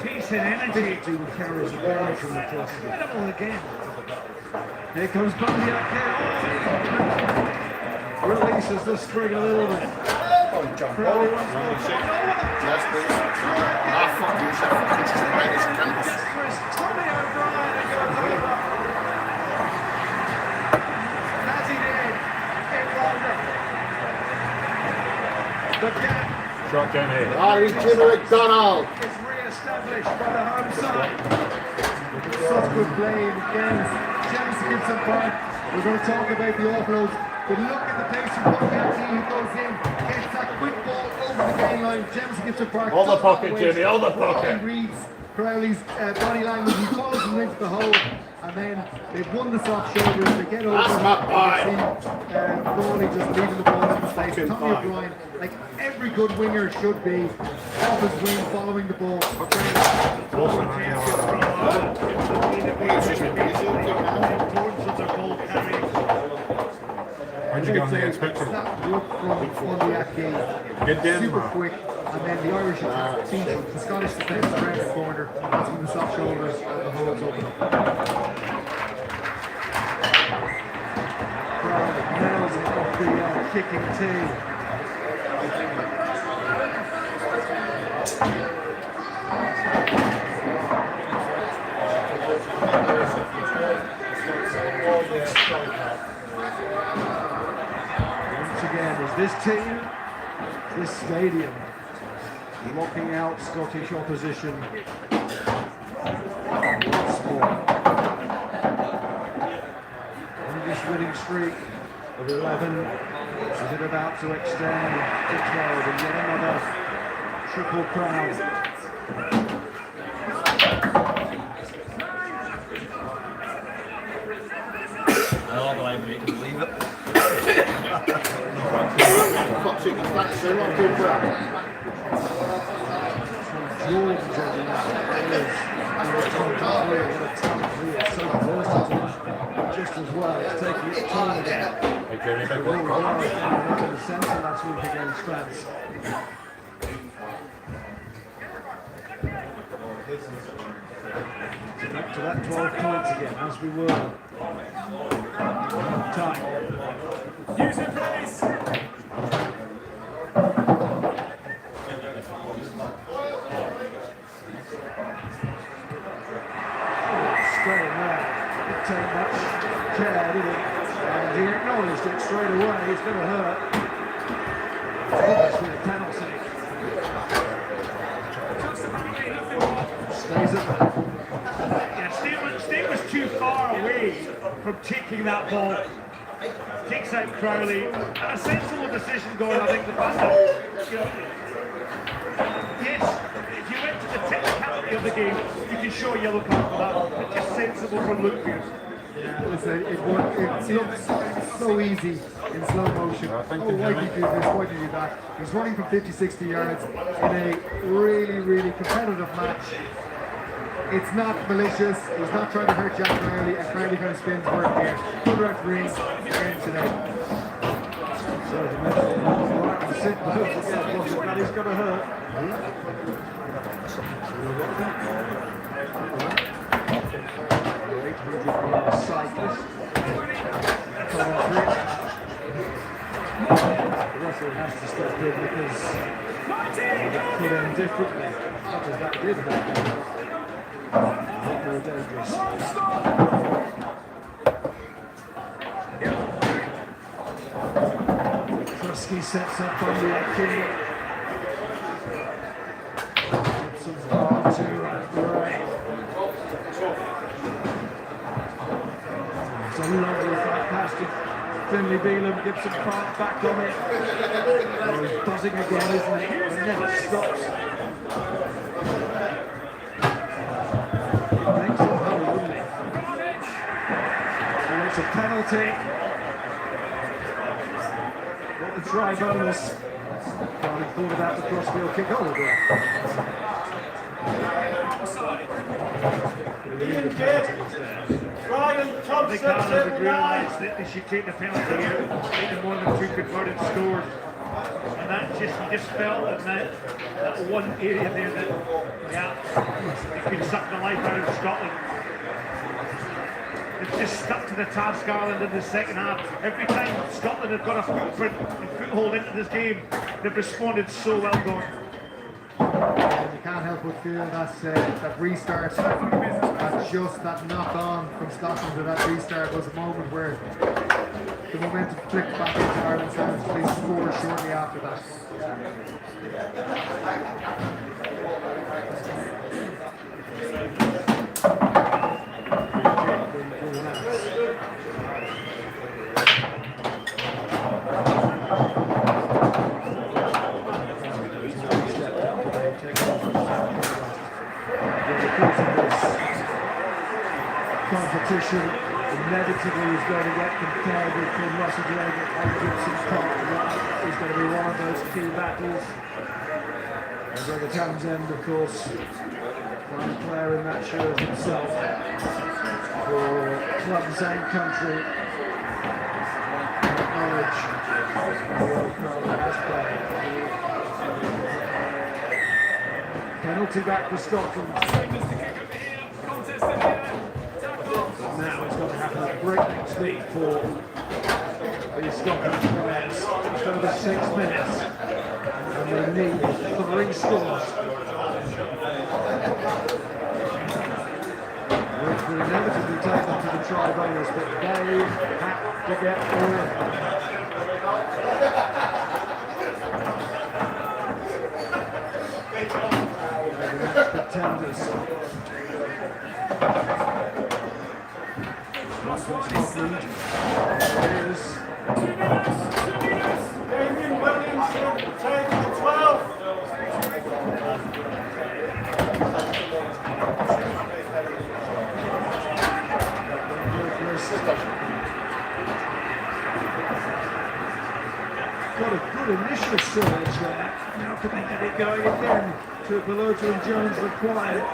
Peace and energy to carries away from McCluskey. Incredible again. Here comes Bundy up here. Releases the spring a little bit. Crowley once more. Yes, please. Ah, fuck you, chef. Tommy O'Brien and goes over. As he did in London. The gap. Shot down here. Jimmy McDonald is re-established by the home side. Such good play again. James Gibson Park. We're going to talk about the offloads. But look at the pace of Bundy who goes in. Gets that quick ball over the gain line. James Gibson Park. Hold the pocket, Jimmy. Hold the pocket. He reads Crowley's body language. He follows him into the hole. And then they've won the soft shoulders. They get over. That's my boy. Crawley just leaving the ball in place. Tommy O'Brien, like every good winger should be, off his wing, following the ball. When'd you get on the expected? That look from Tundiaki, super quick, and then the Irish attack beat the Scottish defence around the corner. That's when the soft shoulders and the holes open up. Crowley nails it off the kicking tee. Once again, his This team, this stadium, locking out Scottish opposition once more. And this winning streak of 11 is it about to extend to 12 and yet another triple crown. I don't believe it. Believe it. Jordan's on that. So versatile, just as well. It's taking its time again. In the centre last week against France. Back to that 12 points again, as we were. Time. Use it, please. Staying there. Didn't take much care, did it? And he acknowledged it straight away. It's going to hurt. Obviously a penalty. Stays at that. Yeah, Steve was too far away from taking that ball. Kicks out Crowley. And a sensible decision going, I think, the fact that, you know, yes, if you went to the technicality of the game, you can show a yellow card for that. But just sensible from Luke Pearce. Yeah, listen, it looks so easy in slow motion. Oh, why did you do this? Why did you do that? He's running from 50-60 yards in a really, really competitive match. It's not malicious. He's not trying to hurt Jack Crowley, and Crowley kind of spins work here. Good referees game today. So the that is going to hurt. Cyclist. Russell has to step in because it could end differently. Not as that did happen. A lot more dangerous. Krusky sets up on the King. Gibson's on to right. It's a lovely fight past it. Finley Beelum, Gibson back on it. Oh, he's buzzing again, isn't he? It never stops. Makes it home, wouldn't it? And it's a penalty. Got the try bonus. Can't thought about the crossfield kick. Oh, dear. Ryan Thompson. They can't have the green lights that they should take the penalty here. Taking more than 2 converted scores. And that you just felt that one area there that, yeah, you could suck the life out of Scotland. They've just stuck to the task, Ireland, in the second half. Every time Scotland have got a footprint and foothold into this game, they've responded so well, Gordon. You can't help but feel that restart, that knock on from Scotland to that restart was a moment where the momentum flicked back into Ireland's hands. They scored shortly after that. Competition inevitably is going to get compared between Russell Dragon and Gibson Park. Is going to be one of those key battles. And on the Townsend, of course, one player in that shows himself for clubs and country. Knowledge penalty back for Scotland. Now it's going to happen at breakneck speed for the Scotland players. Just over 6 minutes. And they need 3 scores. Which will inevitably take them to the try bonus, but they have to get 4. contenders. Scotland is Damien Williamson, table 12. got a good initial surge there. Now can they get it going again? Tuipulotu and Jones required.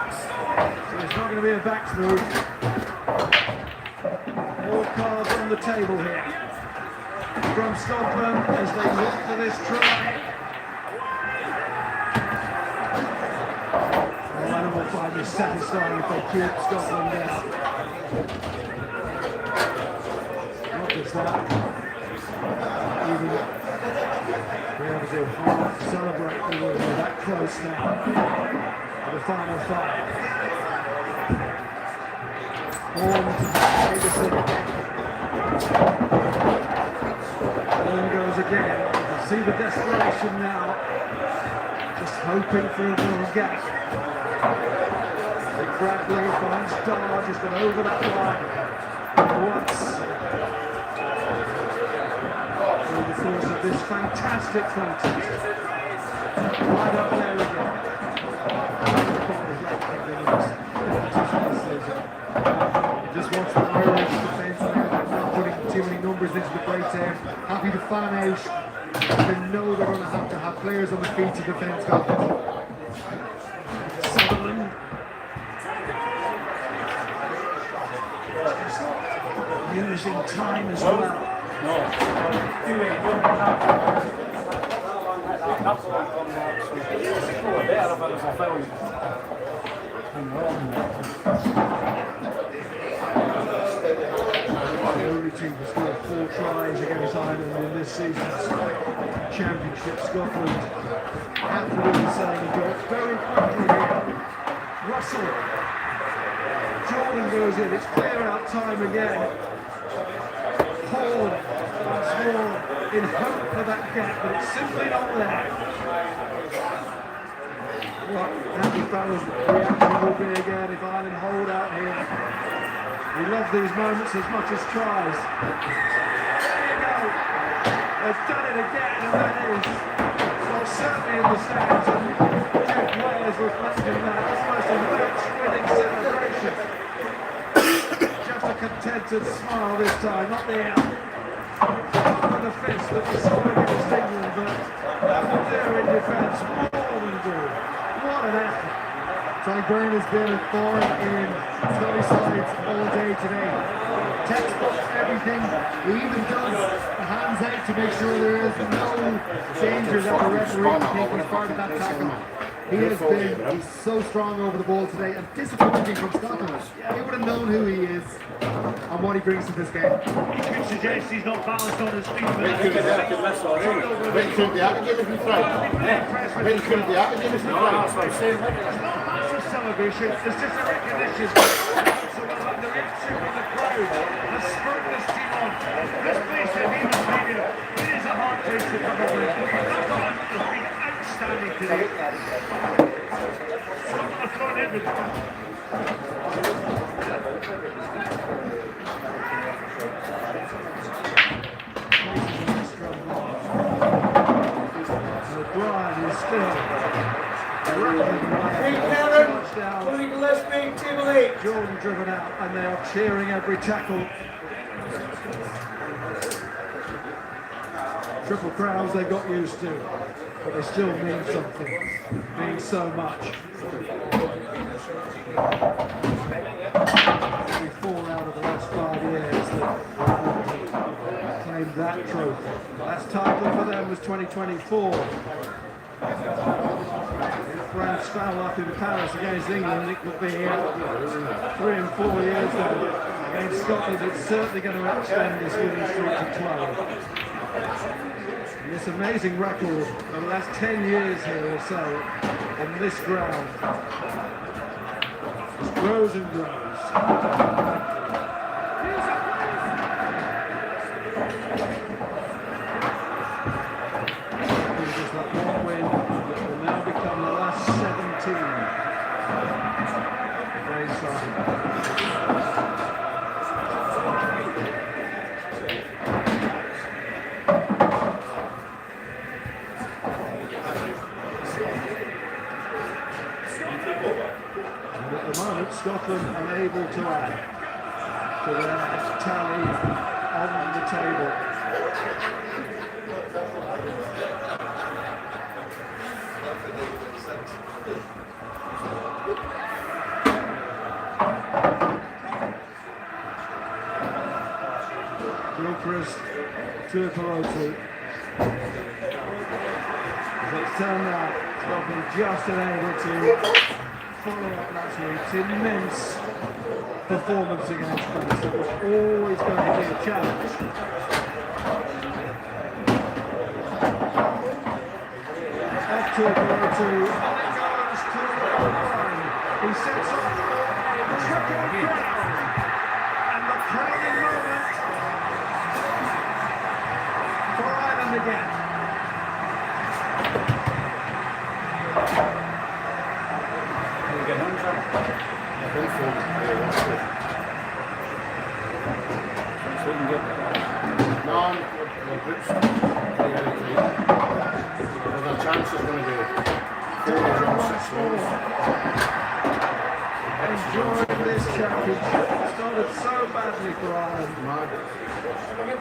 So it's not going to be a backs move. More cards on the table here from Scotland as they look for this try. Ireland will find this satisfying if they keep Scotland down. Not just that, even be able to half celebrate the win. We're that close now to the final five. Horn goes again. You can see the desperation now. Just hoping for a little gap. Bradley finds Starr, just got over that line once. Through the course of this fantastic contest. Right up there again. Just watch the Irish defence now, not putting too many numbers into the break there. Happy to fan out. They know they're going to have players on the feet to defend Scotland. Sutherland. Using time as well. The only team to score 4 tries against Ireland in this season's championship. Scotland absolutely saying it goes very quickly here. Russell. Jordan goes in, it's clear out time again. Paul once more in hope for that gap, but it's simply not there. What Andy Farrell's reaction will be again if Ireland hold out here. We love these moments as much as tries. There you go. They've done it again, and that is, well, certainly in the stands, and two players reflecting that. Almost a match-winning celebration. Just a contented smile this time, not the out. Not the fist that we saw against England, but they're in defence, more than good. What an effort. Tony Byrne has been a thorn in Scottish sides all day today. Textbook, everything. He even does the hands out to make sure there is no danger that the referee will think he's part of that tackle. He's so strong over the ball today, and disappointing from Scotland. He would have known who he is and what he brings to this game. You could suggest he's not balanced on his feet, but When couldn't the celebration, it's just a recognition. So the reaction from the crowd has spurred this team on. This place at Newman Stadium, it is a hard place to cover with. Scotland has been outstanding today. Scotland have thrown everything. O'Brien is still Jordan driven out, and they are cheering every tackle. Triple crowds they got used to, but they still mean something, mean so much. Only 4 out of the last 5 years that claimed that trophy. Last title for them was 2024. France foul up in Paris against England. It will be here 3 and 4 years now. Against Scotland, it's certainly going to extend this winning streak to 12. And this amazing record over the last 10 years here or so on this ground just grows and grows. Just that one win will now become the last 17. inside. And at the moment, Scotland unable to add to their tally on the table. Gilchrist to Perotti. As it's turned out, Scotland just unable to follow up last week's immense performance against France. It was always going to be a challenge. Off to Perotti. He sets off a triple crown. And the crowning moment for Ireland again. The chance is going to be Enjoying this championship. It started so badly for Ireland.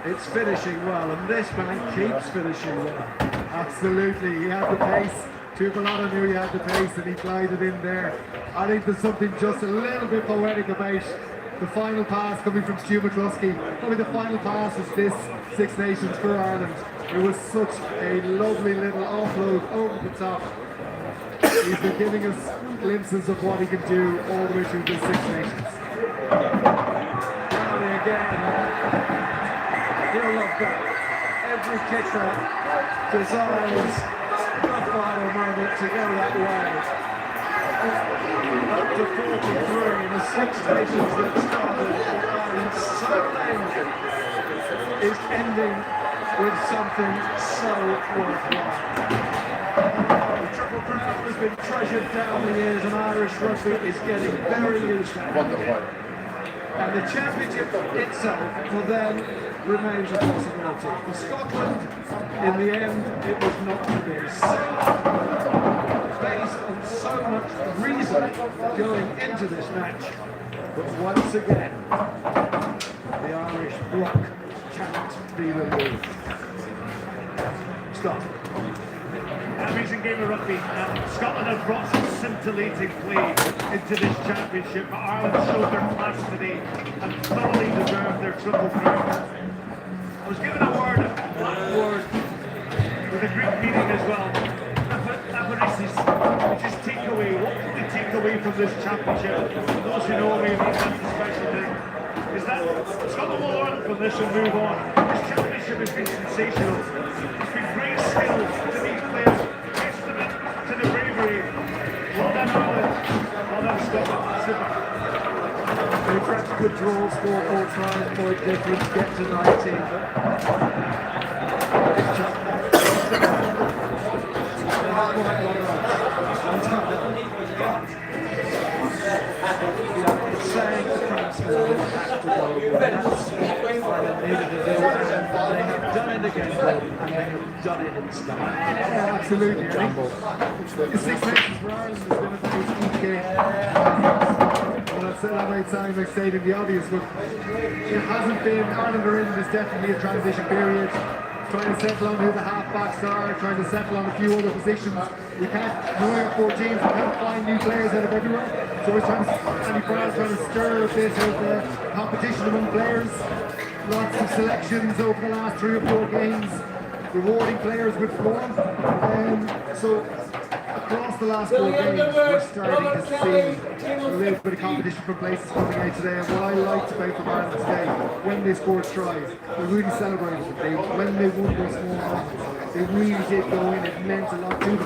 It's finishing well, and this man keeps finishing well. Absolutely, he had the pace. Tuipulotu knew he had the pace and he glided in there. I think there's something just a little bit poetic about the final pass coming from Stu McCluskey. Probably the final pass of this Six Nations for Ireland. It was such a lovely little offload over the top. He's been giving us glimpses of what he can do all the way through this Six Nations. Rowley again. He'll love that. Every kicker desires the final moment to go that way. Up to 43 in the Six Nations that started in so late is ending with something so worthwhile. The Triple Crown has been treasured down the years, and Irish rugby is getting very used to it. And the championship itself for them remains a possibility. For Scotland, in the end, it was not to be. Based on so much reason going into this match, but once again, the Irish block cannot be removed. Stop. Amazing game of rugby. Scotland have brought some scintillating play into this championship, but Ireland showed their class today and thoroughly deserved their Triple Crown. I was given a word with a Greek meeting as well. Aphorissis, which is takeaway. What can we take away from this championship? Those who know me, that's the special thing. Is that Scotland will learn from this and move on. This championship has been sensational. It's been great skill to these players. Testament to the bravery. Well done, Ireland. Well done, Scotland. Super. They pressed good draws, 4-4 tries, point difference, get to 19. Saying the France have to go. That's what they needed to do, and they have done it again, and they have done it in style. Yeah, absolutely. The Six Nations for Ireland has been a very deep game. That might sound like stating the obvious, but it hasn't been. Ireland are in this definitely a transition period, trying to settle on who the half-backs are, trying to settle on a few other positions. We can't, knowing our 4 teams, we can't find new players out of everywhere. So we're trying to, Andy Farrell's trying to stir a bit of competition among players. Lots of selections over the last 3 or 4 games, rewarding players with form. So across the last 4 games, we're starting to see a little bit of competition from places coming out today. And what I liked about the Ireland today, when they scored tries, they really celebrated it. When they won those small moments, they really did go in. It meant a lot to them.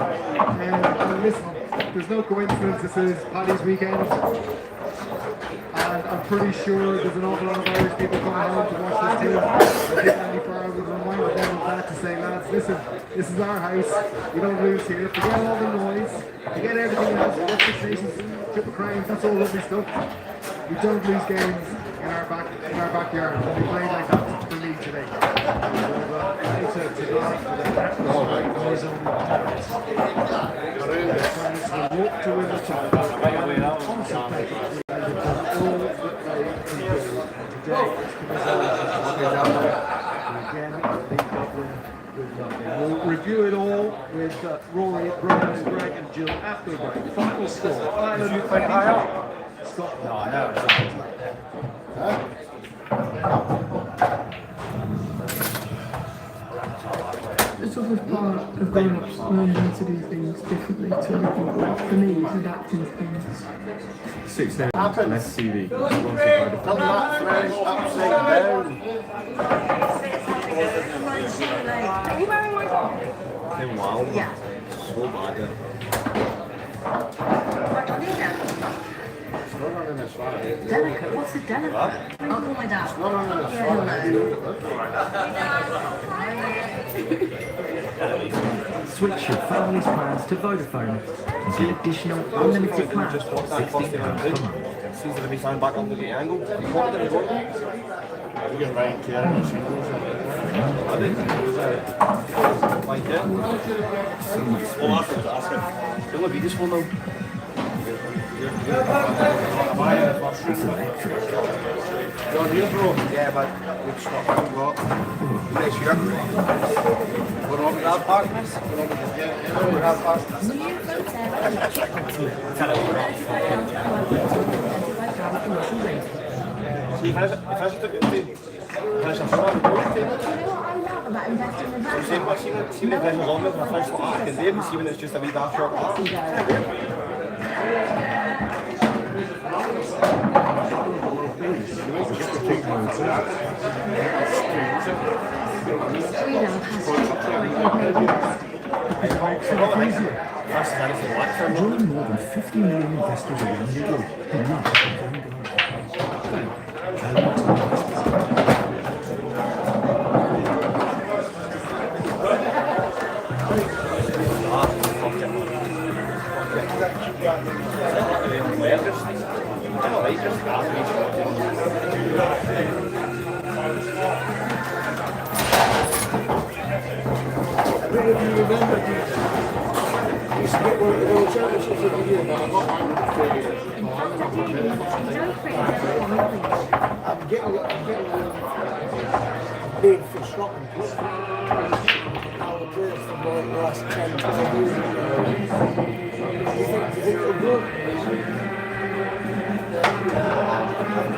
And listen, there's no coincidence this is Paddy's weekend. And I'm pretty sure there's an awful lot of Irish people coming home to watch this team. I think Andy Farrell would remind them of that, to say, lads, listen, this is our house. We don't lose here. Forget all the noise. Forget everything else. Forget Six Nations. triple crane, that's all lovely stuff. We don't lose games in our backyard. And we played like that for me today. Walk to win the title. We'll review it all with Rory, Brian, Greg and Jill after the break. Final score. Ireland 20, Scotland. No, I know. The toughest part of growing up learning to do things differently to other people, for me, is adapting to things. 6 Nations Less TV, sponsored by the Are you wearing my top? Wow. Yeah. So bad. What do you need now? Delicate? What's a delicate? I'll call my dad. Yeah, he'll know. Switch your family's plans to Vodafone and get additional unlimited plans for £60 per month. Seems to be signed back on the angle. You get Ryan Kerr and singles. I didn't think it was like that. Well, after asking, it's only be this one though. John, here, bro. Yeah, but we've stopped a lot. Next year. We're not with our partners. We're not with our partners. See, if I took it to finish a film, see when it finishes on with, I finish what I can do, and see when it's just a wee daft short part. Join more than 50 million investors around the world who love I'm getting big for Scotland. All the players from the last 10, 12 years. Do you think it'll go?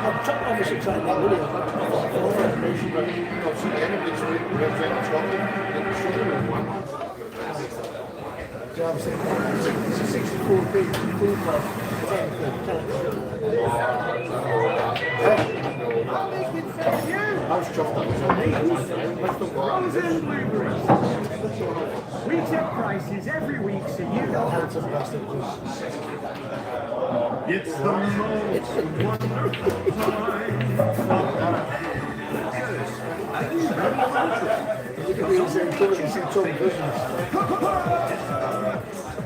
I'm obviously trying to win it. So I'm saying it's a 64 big food club. We check prices every week so you know how to bust it. It's the most wonderful time.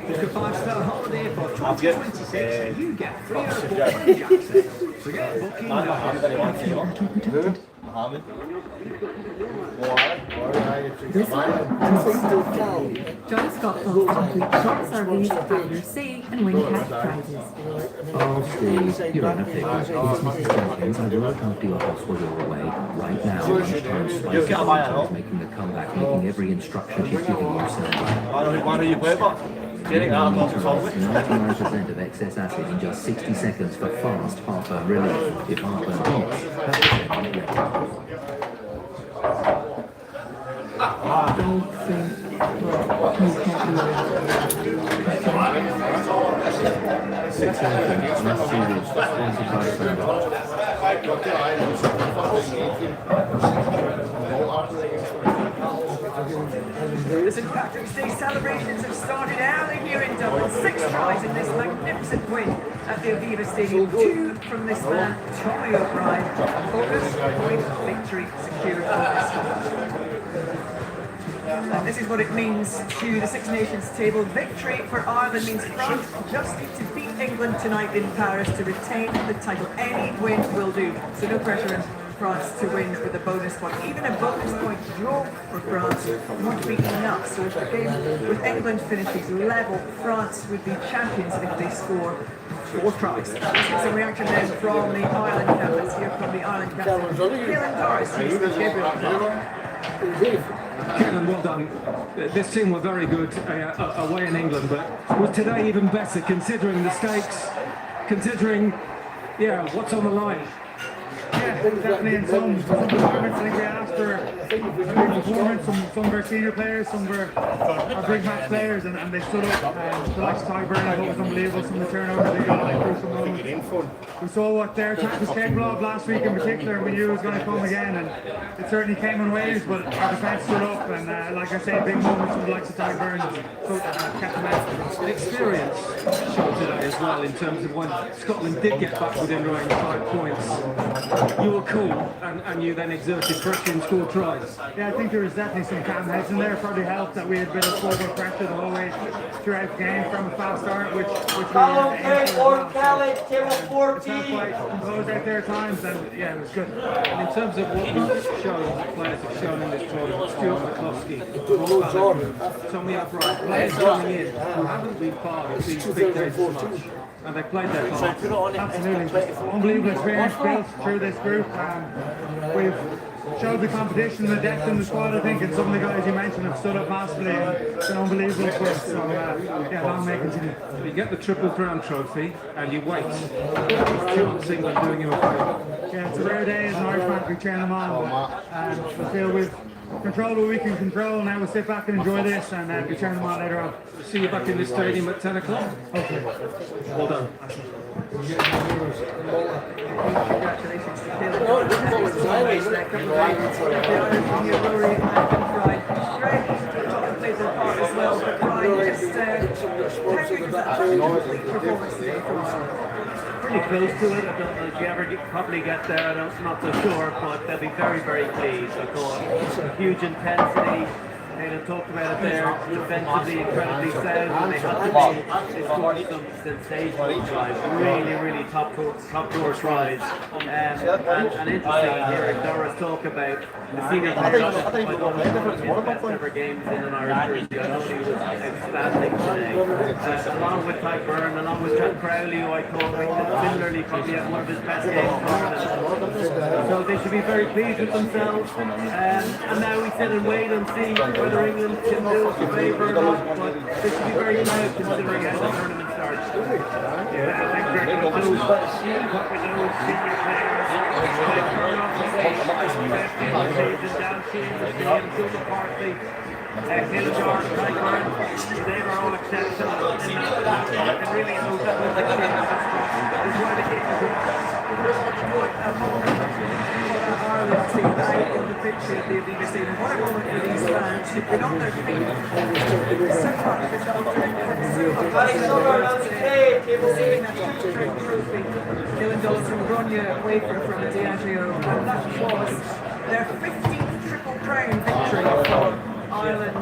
Book a 5-star holiday for 2026 you get free airport So get booking now. This one, Joe Scott holds complete shop surveys at your sea and win cash prizes. Oh, Steve, you're on a pig. It's Mrs. Jenkins. I will come to your house while you're away. Right now, lunchtime Spicy is making a comeback, making every instruction she's giving you sound like. Why do you play back? Getting out of 99% of excess acid in just 60 seconds for fast heartburn relief. If heartburn hits, have The St Patrick's Day celebrations have started early here in Dublin. 6 tries in this magnificent win at the Aviva Stadium. 2 from this man, Tommy O'Brien. Focus, point, victory, secured for Scotland. And this is what it means to the Six Nations table. Victory for Ireland means France just need to beat England tonight in Paris to retain the title. Any win will do. So no pressure in France to win with a bonus point. Even a bonus point draw for France would be enough. So if the game with England finishes level, France would be champions if they score 4 tries. Let's get some reaction then from the Ireland camp. Let's hear from the Ireland captain, Caelan Doris. Caelan, well done. This team were very good away in England, but was today even better considering the stakes, considering, what's on the line? Yeah, definitely in some performance. I think we asked for a big performance from some of our senior players, some of our big match players, and they stood up. The likes of Tyburn, I thought was unbelievable. Some of the turnovers they got, like through some moments. We saw what their attack was capable of last week in particular, and we knew it was going to come again, and it certainly came in waves, but our defence stood up, and like I say, big moments from the likes of Tyburn kept them out. The experience showed today as well in terms of when Scotland did get back within range 5 points. You were cool, and you then exerted pressure and scored tries. Yeah, I think there was definitely some calm heads in there. Probably helped that we had a bit of forward pressure the whole way throughout the game from a fast start, which we aimed for as well. Quite composed out there at times, and yeah, it was good. And in terms of what we've shown, players have shown in this tournament, Stuart McCloskey, Tommy Upright, players coming in who haven't been part of these big days as much. And they played their part. Absolutely. Unbelievable experience built through this group. We've showed the competition and the depth in the squad, I think, and some of the guys you mentioned have stood up massively and been unbelievable for us. So, long may continue. You get the Triple Crown trophy and you wait. It's England doing you a favour. Yeah, it's a rare day as an Irish fan to be cheering them on. And we feel we've controlled what we can control. Now we'll sit back and enjoy this and be cheering them on later on. See you back in the stadium at 10 o'clock. Okay. Well done. Congratulations to Caelan Doris. Played their part as well, but Ryan just complete performance today from Ireland. Pretty close to it. I don't know if you ever probably get there. I'm not so sure, but they'll be very, very pleased. I thought huge intensity. Caelan talked about it there. Defensively, incredibly sound. When they had to be, they scored some sensational tries. Really, really top drawer tries. And interesting hearing Doris talk about the senior players. I thought he was one of the best ever games in an Irish jersey. I thought he was outstanding today. Along with Tyburn, along with Jack Crowley, who I thought similarly probably had one of his best games. So they should be very pleased with themselves. And now we sit and wait and see whether England can do us a favour or not, but they should be very proud considering how the tournament starts. Yeah, I think they're going to lose with those senior players. Caelan Doris, Tyburn, they were all exceptional and really knows that was the game is why the game Ireland team out in the picture at the Aviva Stadium. What a moment for these fans who've been on their feet so far. Caelan Doris from Bronya Wafer from Diageo, and that was their 15th Triple Crown victory for Ireland.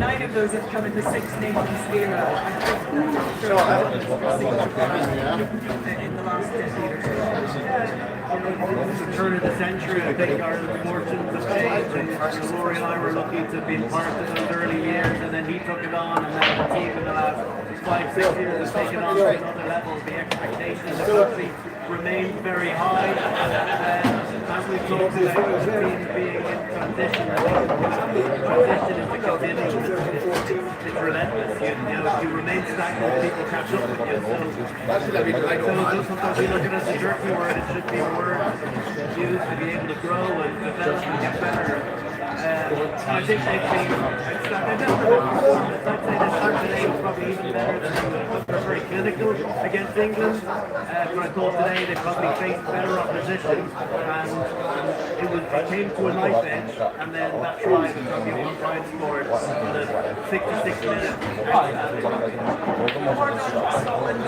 9 of those have come in the Six Nations era. I think that's in the last decade or so. It's the turn of the century. I think Ireland's fortunes have changed. And Rory and I were lucky to have been part of those early years, and then he took it on, and now the team in the last 5-6 years has taken on to another level. The expectation in the country remains very high. As we've talked about the team being in transition, I think transition is the continuum. It's relentless. You remain stagnant, people catch up with you. So sometimes we look at it as a jerky word. It should be a word used to be able to grow and develop and get better. I think they've been outstanding. I'd say this today was probably even better than England. They're very clinical against England, but I thought today they probably faced better opposition, and it came to a knife edge, and then that try, the Ryan scored in the 66th minute. Scotland, a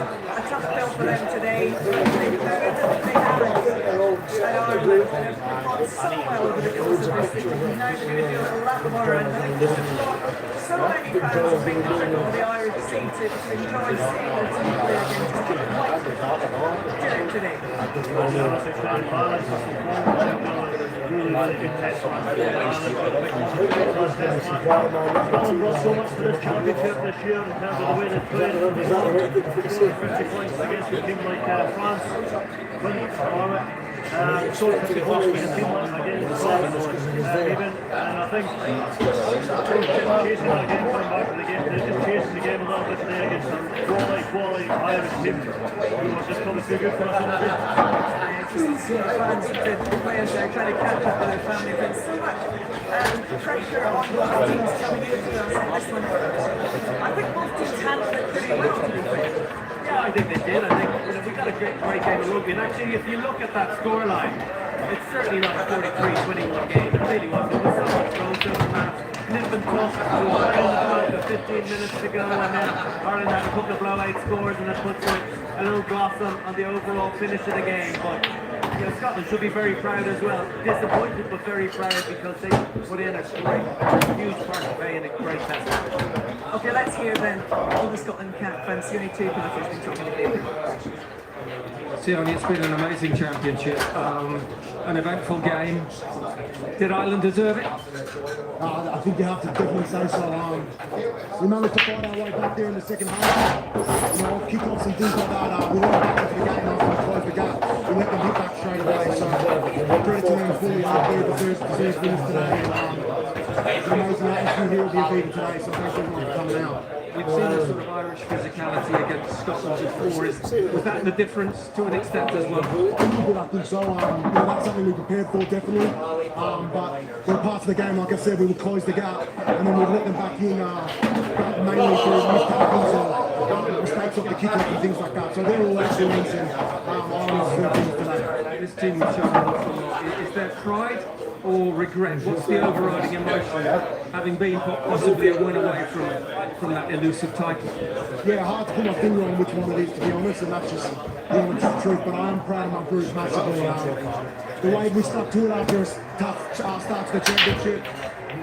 tough bill for them today. They had and Ireland. They've gone so well over the course of this season. Now they're going to do a lap of Ireland. I think this has brought so many fans of England or the Irish seem to enjoy seeing their team play against Derek today. So much for this championship this year in terms of the way they played. 50 points against a team like France. So 50 points against a team against France. And I think chasing that game, coming back to the game, they're just chasing the game a little bit today against a quality Irish team who was just probably too good for us in the field. Fans, the players there trying to catch up with their family. There's so much pressure on both teams coming into us in this one. I think both teams handled it pretty well, to be fair. Yeah, I think they did. I think we got a great game of rugby. And actually, if you look at that scoreline, it's certainly not a 43-21 game. It really wasn't. It was so much closer. Nip and tuck about 15 minutes to go, and then Ireland had a couple of blowout scores, and that puts a little gloss on the overall finish of the game. But you know, Scotland should be very proud as well. Disappointed, but very proud because they put in a huge part of play and a great test. Okay, let's hear then all the Scotland captain, Sione Tupac, has been talking to David. Sione, it's been an amazing championship, an eventful game. Did Ireland deserve it? I think you have to definitely say so. We managed to find our way back there in the second half. You know, kickoffs and things like that. We went back into the game after we closed the gap. We let them hit back straight away. So credit to them fully out there. Deserves winners today. It's an amazing atmosphere here at the event today. So thanks everyone for coming out. We've seen a sort of Irish physicality against Scotland before. Was that the difference to an extent as well? A little bit, I think so. You know, that's something we prepared for, definitely. But when parts of the game, like I said, we would close the gap and then we'd let them back in, mainly through missed tackles or mistakes off the kick-off and things like that. So they're all excellent, and Ireland's deserved today. This team has shown an awful lot. Is there pride or regret? What's the overriding emotion, having been possibly a win away from that elusive title? Yeah, hard to put my finger on which one it is, to be honest, and that's just the truth. But I am proud of my group massively. The way we stuck to it after a tough start to the championship. It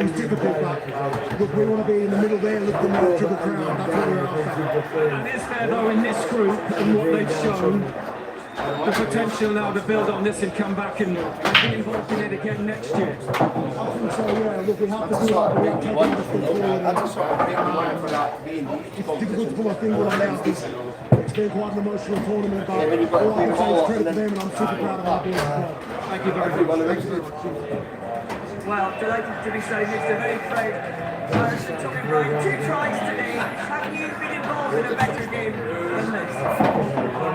was difficult, but look, we want to be in the middle there, look for the Triple Crown. That's what we're after. And is there, though, in this group and what they've shown, the potential now to build on this and come back and be involved in it again next year? I think so, yeah. Look, we have to do that. We have to take another step forward. It's difficult to put my finger on now because it's been quite an emotional tournament, but all I can say is credit to them, and I'm super proud of our boys as well. Thank you very much. Thanks very much. Well, delighted to be saying it's a very proud Irish and Tommy Bryan. 2 tries today. Have you been involved in a better game than this?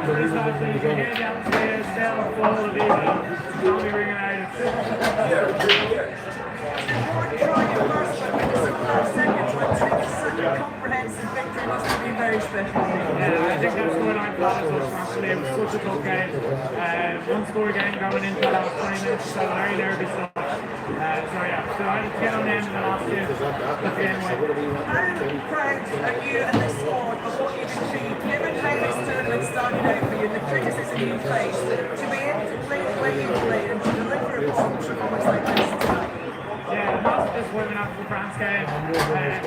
It's actually, you can get downstairs, down full of emails, Tommy ringing out. Try your first one with the second one. Take such a comprehensive victory must have been very special. Yeah, I think that scoreline balance was actually, it was such a tough game. One score game going into the last 20 minutes, so very nervous. So I had to get on the end of the last 2 at the end. How proud are you and this squad of what you've achieved, given how this tournament started out for you and the criticism you faced, to be able to play the way you played and to deliver a performance like this tonight? Yeah, most of this women after the France game.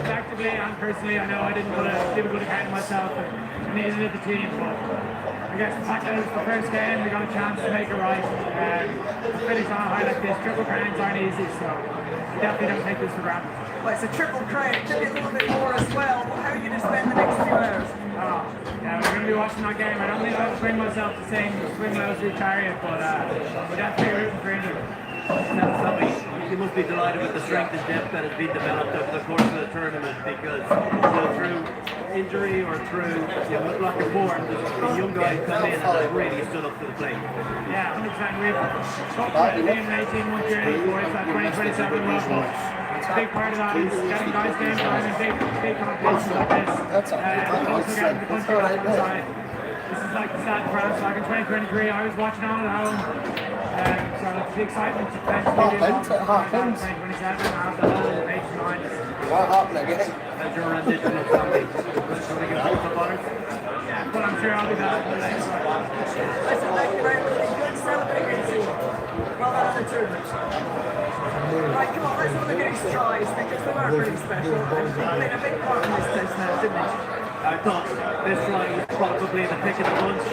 Collectively and personally, I know I didn't give a good account of myself and neither did the team, but I guess the fact that it was the first game, we got a chance to make it right. Finish on a high like this, Triple Crowns aren't easy, so we definitely don't take this for granted. Well, it's a Triple Crown, it could be a little bit more as well. How are you going to spend the next few hours? Yeah, we're going to be watching that game. I don't think I'll bring myself to sing Swim Low Through Chariot, but we're definitely rooting for England. You must be delighted with the strength and depth that has been developed over the course of the tournament, because through injury or through lack of form, the young guys come in and have really stood up to the plate. Yeah, 100%. We've talked about it being an 18-month journey towards that 2027 World Cup. A big part of that is getting guys game time in big competitions like this. Also getting the country back inside. This is like the start of France back in 2023. I was watching on at home. So it's the excitement to potentially be involved in 2027 after the whole H9. What happened again? As your rendition of something. Trying to get both the butters. Yeah, but I'm sure I'll be back for the next one. Listen, thank you very much. Good celebrating. Well done on the tournament. Right, come on, let's have a look at his tries because they were pretty special and they played a big part in this test now, didn't they? I thought this try was probably the pick of the bunch.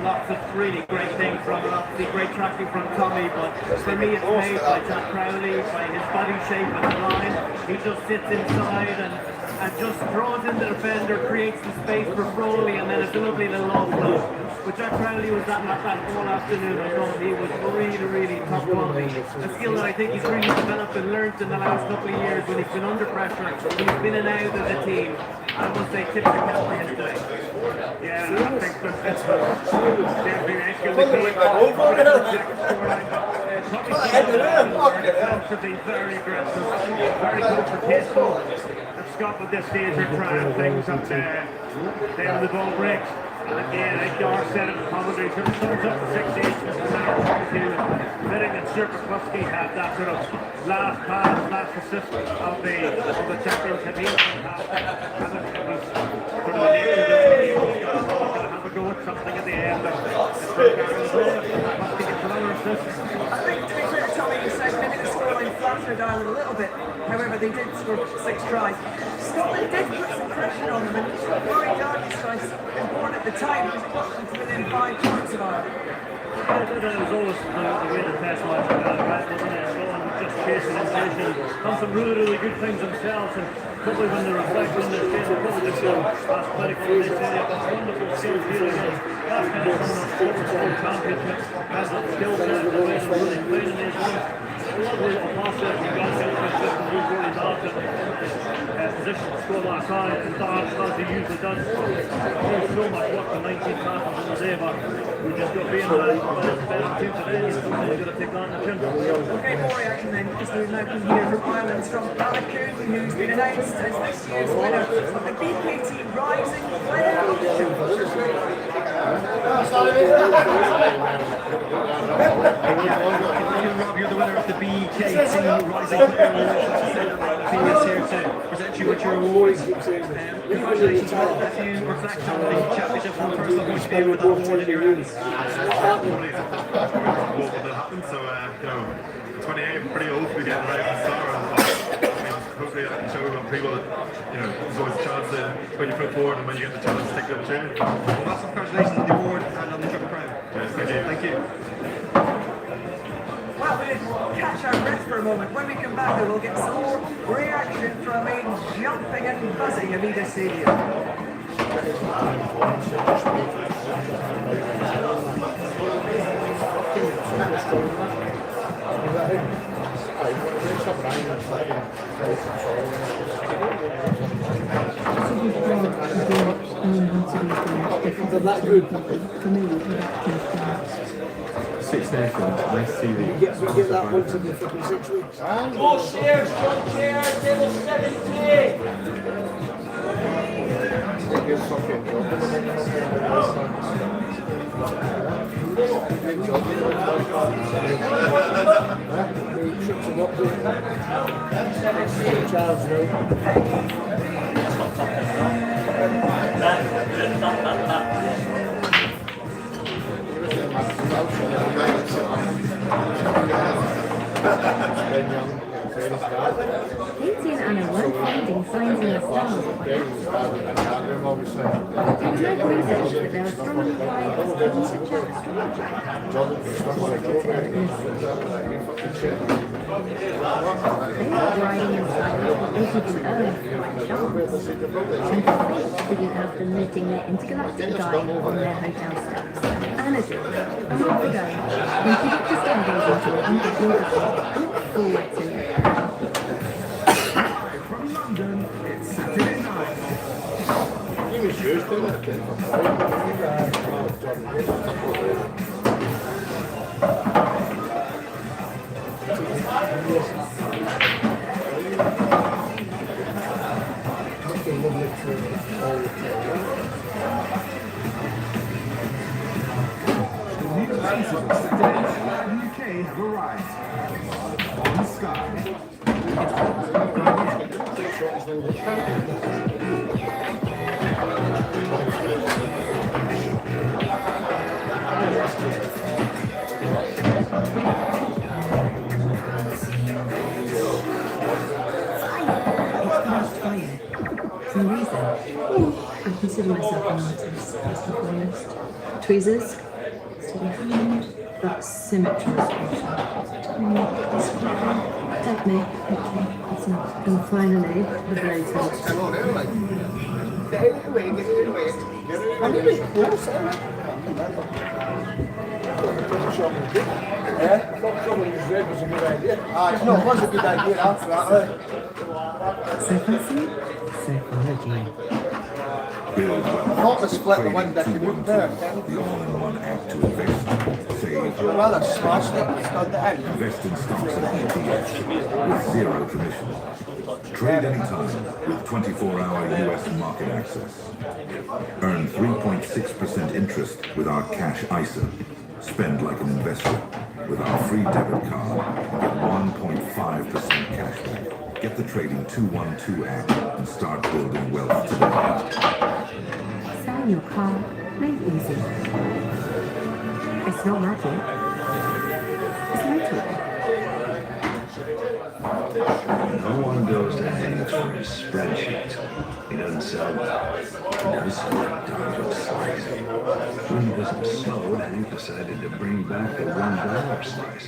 Lots of really great things from him, obviously great tracking from Tommy, but for me it's made by Jack Crowley, by his body shape and the line. He just sits inside and just draws in the defender, creates the space for Froley, and then it's a lovely little offload. But Jack Crowley was that all afternoon. I thought he was really top quality. A skill that I think he's really developed and learned in the last couple of years when he's been under pressure. He's been in and out of the team. I must say, tip the cap for his day. Yeah, I think that's definitely an skill to be very aggressive, very confrontational. And Scott at this stage are trying things up there. Then the ball breaks. And again, I think Dar said it in commentary, so it comes up to 6-8 Fitting and Sir Pukowski had that sort of last pass, last assist of the champions had been have a go at something at the end. I think to be fair, Tommy, you said maybe the scoreline flattered down a little bit. However, they did score 6 tries. Scotland did put some pressure on them, and Rory Darby's tries important at the time because it got them to within 5 points of Ireland. That was always the way the test was, wasn't it? Scotland just chasing inflation, done some really good things themselves, and probably when they reflect on this game, they probably just feel athletic when they say that's wonderful skill feeling. That's kind of from the World Championship, has that skill set, the way they're really playing in these ones. A lovely little pass there from Glasgow, just moved really dark and position to score last side, and dark as he usually does. There's so much work for 19 tackles in the day, but we just got being the better team today, and somebody's got to take that in the chin. Okay, more reaction then, because we now can hear from Ireland's from Balakoon, who's been announced as this year's winner of the BKT Rising Player of the Year. Rob, you're the winner of the BKT Rising Player Award. Phoenix here to present you with your award. Congratulations on you reflect on the championship for the first time going to be with that award in your hands. What happened, so you know, 28, I'm pretty old to be getting ready for summer, and hopefully I can show people that, you know, there's always a chance to put your foot forward, and when you get the chance to take the opportunity. Well, massive congratulations on the award and on the Triple Crown. Yes, thank you. Thank you. Well, we'll catch our breath for a moment. When we come back, we'll get some more reaction from a jumping and buzzing Aviva Stadium. That good. For me, that Six Nations, nice TV. We get that once every fucking 6 weeks. More shares, one share, table 70. Katie and Anna weren't finding signs in the stars. There was no research that there was strong implied as to they were riding inside what they could earn quite chance. Figured out the knitting their intergalactic guide on their hotel steps. Anna did. A month ago, when she got to stargaze into an underwater look forward to it. From London, it's Saturday night. UK have arrived on the sky. consider myself an artist, first and foremost. Tweezers, steady hand, that symmetry is crucial. Technique, okay, that's enough. And finally, the blade touch. No, it was a good idea after that. So fancy, so far I thought the split the one that you moved there. The all-in-one act to invest, save, Well, I smashed it. Got the end. invest in stocks and ETFs with zero commission. Trade anytime with 24-hour U.S. market access. Earn 3.6% interest with our cash ISA. Spend like an investor with our free debit card and get 1.5% cash back. Get the Trading 212 app and start building wealth today. Selling your car made easy. It's not magic. It's mental. No one goes to Hanks for his spreadsheet. He doesn't sell that. He does sell that target slice. When he wasn't sold, Hank decided to bring back the $1 slice.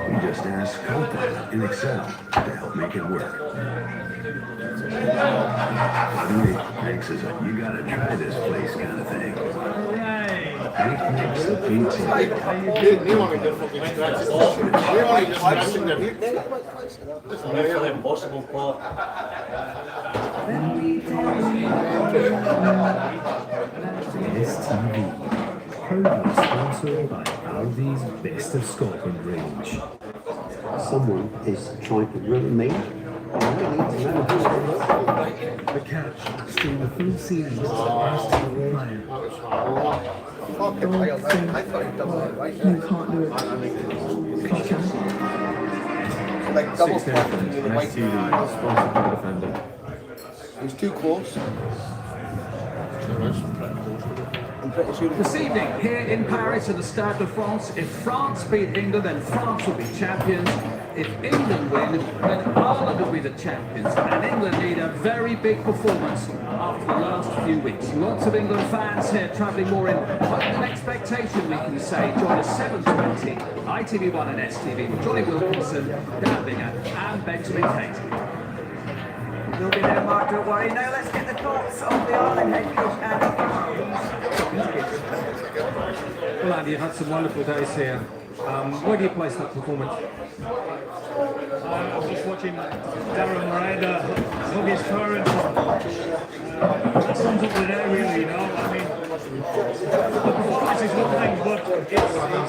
We just asked Copilot in Excel to help make it work. Finally, Hank says, you gotta try this place kind of thing. Hank makes the pizza. It's really impossible, Paul. STV, proudly sponsored by Aldi's Best of Scotland range. Someone is trying to ruin me. The Catch, stream the full series of Last TV Player. You can't do it. Like double Six Nations, STV, sponsored by Defender. It was too close. This evening, here in Paris at the Stade de France, if France beat England, then France will be champions. If England win, then Ireland will be the champions. And England need a very big performance after the last few weeks. Lots of England fans here travelling more in hope than expectation, we can say. Join us 7:20, ITV1 and STV with Johnny Wilkinson, Dan Binger and Benjamin Tate. You'll be there, Mark, don't worry. Now let's get the thoughts of the Ireland head coach, Andy. Well, Andy, you've had some wonderful days here. Where do you place that performance? I was just watching Darren Miranda hug his parents. That sums up the day, really, you know. I mean, the performance is one thing, but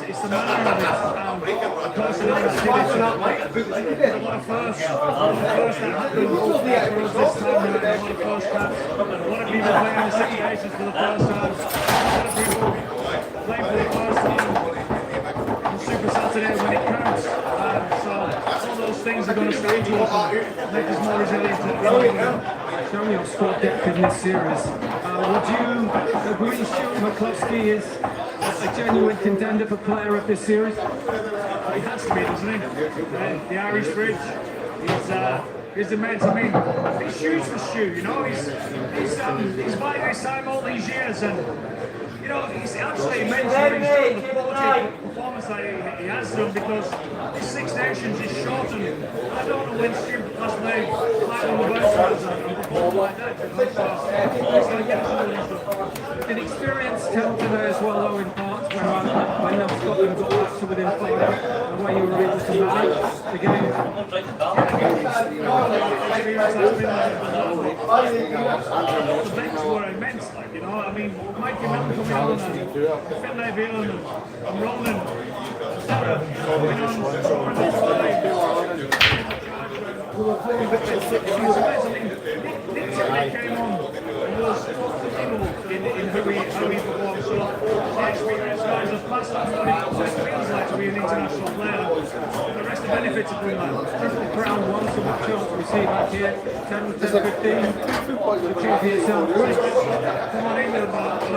it's the manner of it. Of course, it's not like a lot of firsts that happened for us this time around. A lot of first caps. A lot of people playing the Six Nations for the first time. A lot of people playing for the first time on Super Saturday when it counts. So all those things are going to stay to us and make us more resilient. Showing your squad depth in this series, would you agree Stuart McCluskey is a genuine contender for player of this series? He has to be, doesn't he? The Irish Bridge. He's immense. I mean, he's shoes for shoe, you know. He's biding his time all these years, and you know, he's actually immense. He's doing the quality performance that he has done, because this Six Nations is shortened. I don't know when Stuart last played flat on the bounce and performed like that. Did experience tell today as well, though, in parts when Scotland got back to within 5, the way you were able to manage the game? The bench were immense, like, you know. I mean, Mikey Milton coming on, and Finlay Whelan and Roland, Sarah coming on, scoring this play. Nick Tierney came on and was unbelievable in how he performed. So the experienced guys have passed on what it feels like to be an international player. The rest have benefited from that. Triple Crown won, so much chance to receive back here. 10 with 10, 15. Achieve yourself. Come on, England, but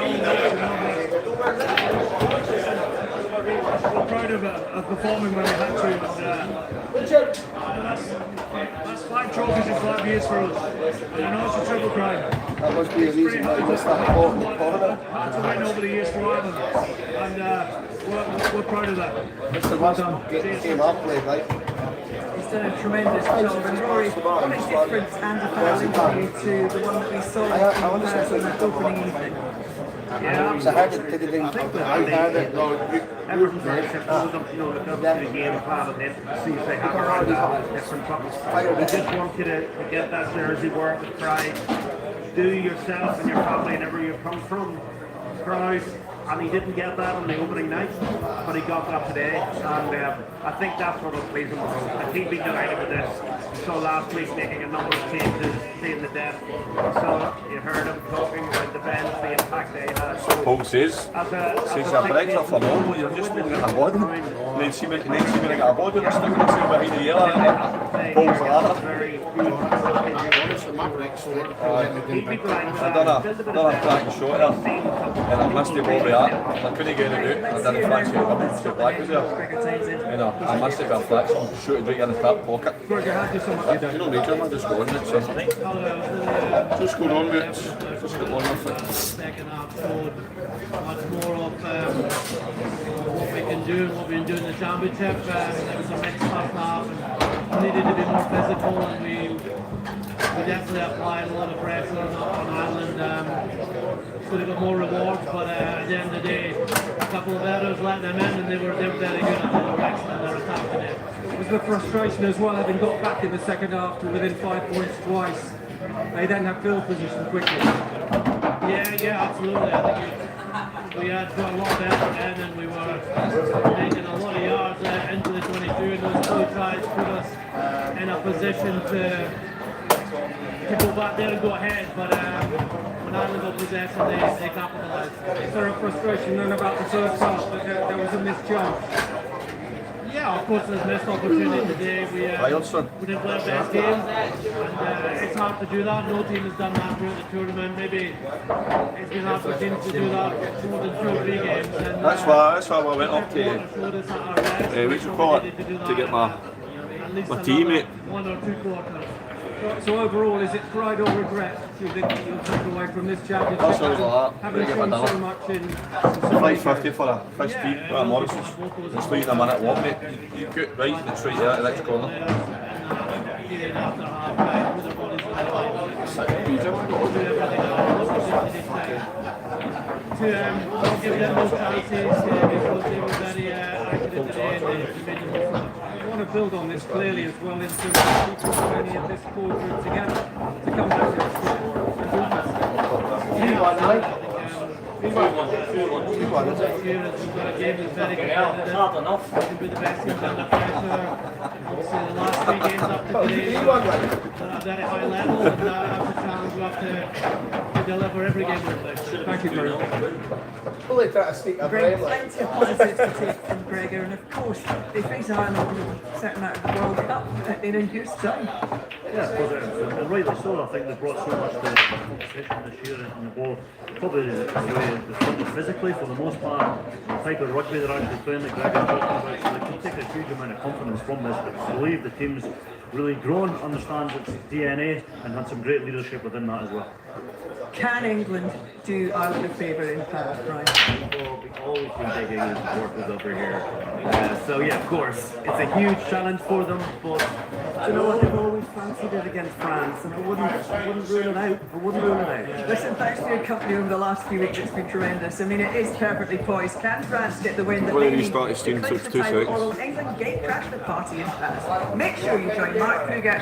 we're proud of of performing when we had to. And, that's 5 trophies in 5 years for us. And I know it's a triple crime. That must be a reason why you missed that important tournament. Hard to win over the years for Ireland. And we're proud of that. Mr. Watson came up played, right? He's done a tremendous job, and Rory, what a different Andy Farrell interview to the one that we saw on the opening evening. Yeah, so how did they I think that everyone's very simple. Look up to the game plan and then see if they have a different problems. We just want you to get that jersey, work with pride, do yourself and your family and wherever you come from proud. And he didn't get that on the opening night, but he got that today, and I think that's what will please him the most. I think being delighted with this. So last week making a number of changes, seeing the depth. So you heard him talking about the bench, the impact they had. Paul says a breakfast for normal, you're just looking at a body. Then see when I got a body, they're sticking themselves behind the yellow, and Paul's I done a cracking shot there, and I missed the ball with that. I couldn't get it out, I didn't fancy it. The black was there. You know, I missed it by a flexion, shoot it right in the top pocket. You don't need to, just go on it, son. Just go on with it. Just go on with it. Second half showed much more of what we can do and what we can do in the championship. It was a mixed first half and needed to be more physical, and we definitely applied a lot of pressure on Ireland. Could have got more rewards, but at the end of the day, a couple of errors let them in, and they were very good at the direction and their attack today. It was the frustration as well, having got back in the second half to within 5 points twice. They then have field position quickly. Yeah, absolutely. I think we had got a lot better then, and we were making a lot of yards into the 22, and those 2 tries put us in a position to go back there and go ahead, but when Ireland got possession, they capitalised. Is there a frustration then about the first half that there was a missed chance? Yeah, of course there's missed opportunity today. We didn't play our best game, and it's hard to do that. No team has done that throughout the tournament. Maybe it's been hard for teams to do that more than 2 or 3 games. And, that's why I went up to get my teammate. 1 or 2 quarters. So overall, is it pride or regret you think that you'll take away from this championship? That's all like that. Having shown so much in... $5.50 for a fish tea at Morrison's. It's like a minute walk, mate. You get right, it's right there, the next corner. To give them those chances because they were very accurate today and they made the most of it. I want to build on this clearly as well in terms of people training at this core group together to come back to the score and Hard enough. We'll be the best teams under pressure. Obviously, the last 3 games up to today are at a high level, and that's a challenge we have to deliver every game we play. Thank you very much. Greg, plenty of positives to take from Gregor, and of course they face Ireland in a certain out of the World Cup in a year's time. Yeah, and rightly so. I think they've brought so much to the competition this year, and the ball probably the way they've done it physically for the most part. The type of rugby they're actually playing, that Gregor's talking about, so they can take a huge amount of confidence from this. But I believe the team's really grown, understands its DNA, and had some great leadership within that as well. Can England do Ireland a favour in Paris, Brian? We've always been big England supporters over here. So yeah, of course, it's a huge challenge for them, but do you know what, they've always fancied it against France, and I wouldn't rule it out. I wouldn't rule it out. Listen, thanks for your company over the last few weeks. It's been tremendous. I mean, it is perfectly poised. Can France get the win that they need? England gatecrash the party in Paris. Make sure you join Mark Kruger